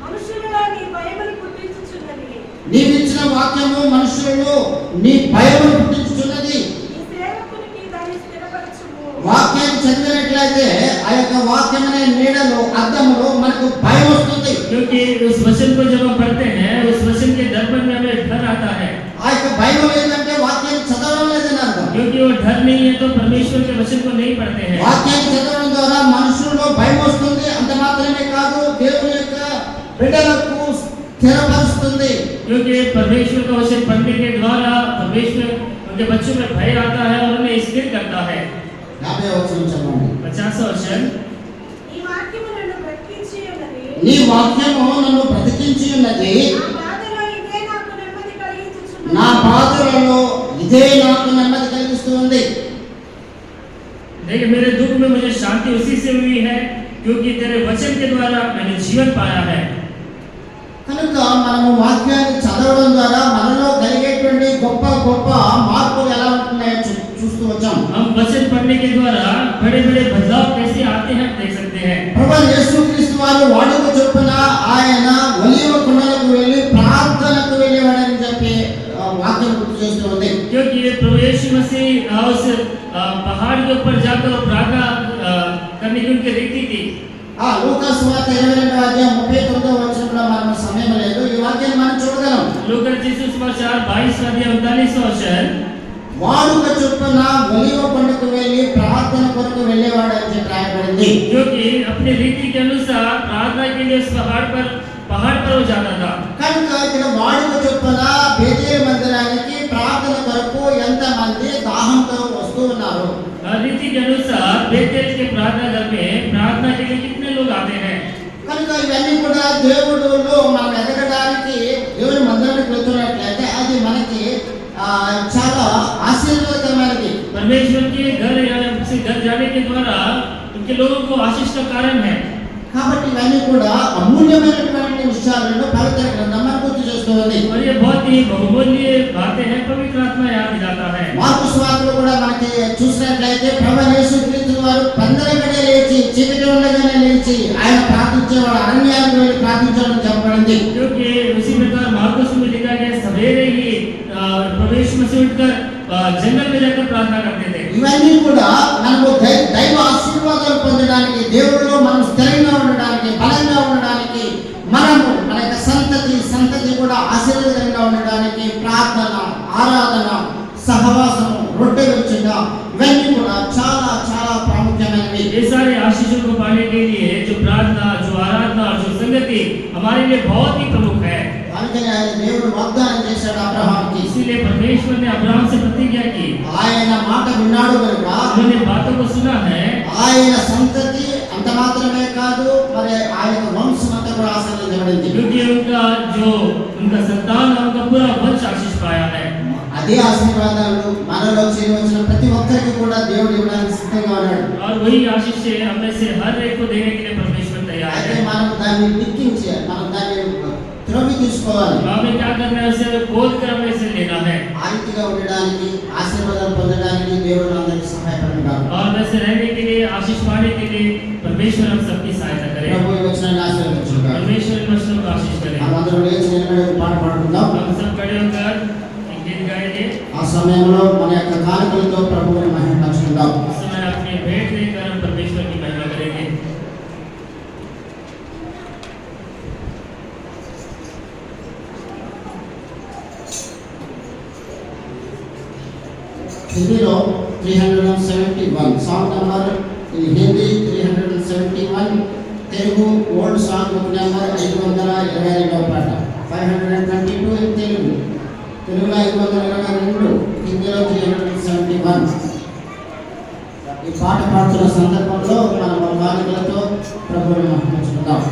మనుషులలో నీ భయమును పుట్టించుచున్నది. నీవిచ్చిన వాక్యము మనుషులలో నీ భయమును పుట్టించుచున్నది నీ సేవకునికి దాన్ని స్థిరపరచుము. వాక్యాన్ని చదివినట్లయితే ఆ యొక్క వాక్యం అనే నీడలో అద్దములో మనకు భయం వస్తుంది क्योंकि उस वचन को जब हम पढ़ते हैं, उस वचन के दर्पण में हमें डर आता है, ఆ యొక్క భయం లేదంటే వాక్యాన్ని చదవడం లేదని అర్థం क्योंकि वो डर नहीं है तो परमेश्वर के वचन को नहीं पढ़ते हैं। వాక్యాన్ని చదవడం ద్వారా మనుషుల్లో భయం వస్తుంది అంత మాత్రమే కాదు దేవుని యొక్క బిడ్డలకు స్థిరపరుస్తుంది क्योंकि परमेश्वर का वचन पढ़ने के द्वारा परमेश्वर उनके बच्चों में भय आता है और उन्हें स्थिर करता है। 50వ వచనం చదవండి 50वां वचन, ఈ వాక్యము నన్ను బ్రతికించి ఉన్నది. నీ వాక్యము నన్ను బ్రతికించి ఉన్నది నా బాధలో ఇదే నాకు నా బాధలలో ఇదే నాకు నెమ్మది కలిగించుచున్నది. నెమ్మది కలిగిస్తూ ఉంది देखिए मेरे दुख में मुझे शांति उसी से हुई है क्योंकि तेरे वचन के द्वारा मैंने जीवन पाया है। కనుక మనము వాక్యాన్ని చదవడం ద్వారా మనలో కలిగేటువంటి గొప్ప గొప్ప మార్పులు ఎలా ఉంటున్నాయో చూస్తూ వచ్చాం हम वचन पढ़ने के द्वारा बड़े बड़े बदलाव कैसे आते हैं देख सकते हैं। ప్రభువు యేసుక్రీస్తు వారు వాడుక చొప్పున ఆయన ఒలీవ కొండలకు వెళ్ళి ప్రార్థనకు వెళ్ళేవాడని చెప్పి వాక్యం గుర్తు చేస్తూ ఉంది क्योंकि प्रभु यीशु मसीह उस पहाड़ के ऊपर जाकर प्रार्थना करने की उनकी रीति थी। లూకా సువార్త 22వ అధ్యాయం 39వ వచనంలో మనం సమయం లేదు ఈ వాక్యాన్ని మనం చూడగలం लूका रचित सुसमाचार 22वां अध्याय 39वां वचन, వాడుక చొప్పున ఒలీవ కొండకు వెళ్ళి ప్రార్థన కొరకు వెళ్ళేవాడు అని చెప్పి రాయబడింది क्योंकि अपने रीति के अनुसार प्रार्थना के लिए उस पहाड़ पर वो जाता था। కనుక ఇక్కడ వాడుక చొప్పున బేతేలు మందిరానికి ప్రార్థన కొరకు ఎంతమంది దాహంతో వస్తూ ఉన్నారు रीति के अनुसार बेतेल के प्रार्थना घर में प्रार्थना के लिए कितने लोग आते हैं। కనుక ఇవన్నీ కూడా దేవుడులో మనం ఎదగడానికి దేవుని మందిరానికి వెళ్తున్నట్లయితే అది మనకి చాలా ఆశీర్వాదకరమైనది परमेश्वर के घर जाने के द्वारा उनके लोगों को आशीष का कारण है। కాబట్టి ఇవన్నీ కూడా అమూల్యమైనటువంటి విషయాలను పవిత్ర గ్రంథం మనకు గుర్తు చేస్తుంది और ये बहुत ही बहुमूल्य बातें हैं, पवित्र आत्मा याद दिलाता है। మార్కు సువార్తలో కూడా మనకి చూసినట్లయితే ప్రభువు యేసుక్రీస్తు వారు పందరగడే లేచి చీకటి ఉండగానే లేచి ఆయన ప్రార్థించేవాడు అరణ్యానికి వెళ్ళి ప్రార్థించడం చెప్పబడింది क्योंकि उसी प्रकार मार्कुस में लिखा गया सवेरे ही प्रभु यीशु मसीह उठकर जंगल में जाकर प्रार्थना करते थे। ఇవన్నీ కూడా మనము దైవ ఆశీర్వాదాలు పొందడానికి దేవుడిలో మనం స్థిరంగా ఉండడానికి బలంగా ఉండడానికి మనము మన యొక్క సంతతి కూడా ఆశీర్వాదంగా ఉండడానికి ప్రార్థన ఆరాధన సహవాసము రొట్టె విరుచుట ఇవన్నీ కూడా చాలా చాలా ప్రాముఖ్యమైనవి ये सारे आशीषों को पाने के लिए जो प्रार्थना, जो आराधना और जो संगति हमारे लिए बहुत ही प्रमुख है। అందుకని ఆయన దేవుడు వాగ్దానం చేశాడు అబ్రహాముకి. इसीलिए परमेश्वर ने अब्राहम से प्रतिज्ञा की। ఆయన మాట విన్నాడు కనుక उन्होंने बातों को सुना है। ఆయన సంతతి అంత మాత్రమే కాదు, మరి ఆయన వంశం అంతా కూడా ఆశీర్వదించబడింది. क्योंकि उनका संतान और उनका पूरा वंश आशीष पाया है। అదే ఆశీర్వాదాలు మనలో చేరవచ్చిన ప్రతి ఒక్కరికి కూడా దేవుడు ఇవ్వడానికి సిద్ధంగా ఉన్నాడు. और वही आशीष से हम में से हर एक को देने के लिए परमेश्वर तैयार అయితే है। మనం దాన్ని లిఖించి మనం దాన్ని త్రవ్వి తీసుకోవాలి. हमें क्या करना है, उसे खोद कर हमें से लेना है ఆ రీతిగా ఉండడానికి ఆశీర్వాదాలు పొందడానికి దేవుడు అందరికీ సహాయపడగా और वैसे रहने के लिए, आशीष पाने के लिए परमेश्वर हम सबकी सहायता करे। ప్రభు ఈ వచనాన్ని ఆశీర్వదించుగాక. परमेश्वर इन वचनों को आशीष करे। మనమందరూ లేచి నిలబడి ఒక పాట పాడుకుందాం. हम सब खड़े होकर एक गीत गाएंगे। ఆ సమయంలో మన యొక్క కానుకలతో ప్రభువుని మహిమపరచుకుందాం. उस समय अपनी भेंट देकर हम परमेश्वर की महिमा करेंगे। హిందీలో 371 song number in Hindi 371, Telugu old song book number 522వ పాట 522 ఇన్ తెలుగు, తెలుగులో 522, హిందీలో 371. ఈ పాట పాడుతున్న సందర్భంలో మన కానుకలతో ప్రభువుని మహిమపరచుకుందాం.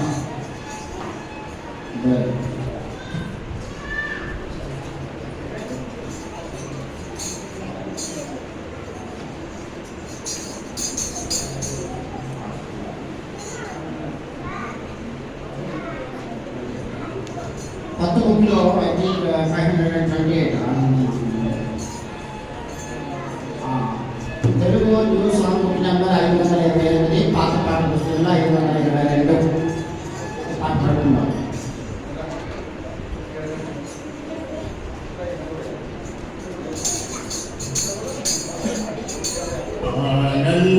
కొత్త బుక్లో I think 528 Telugu new song book number 528, పాత పాట పుస్తకంలో 522.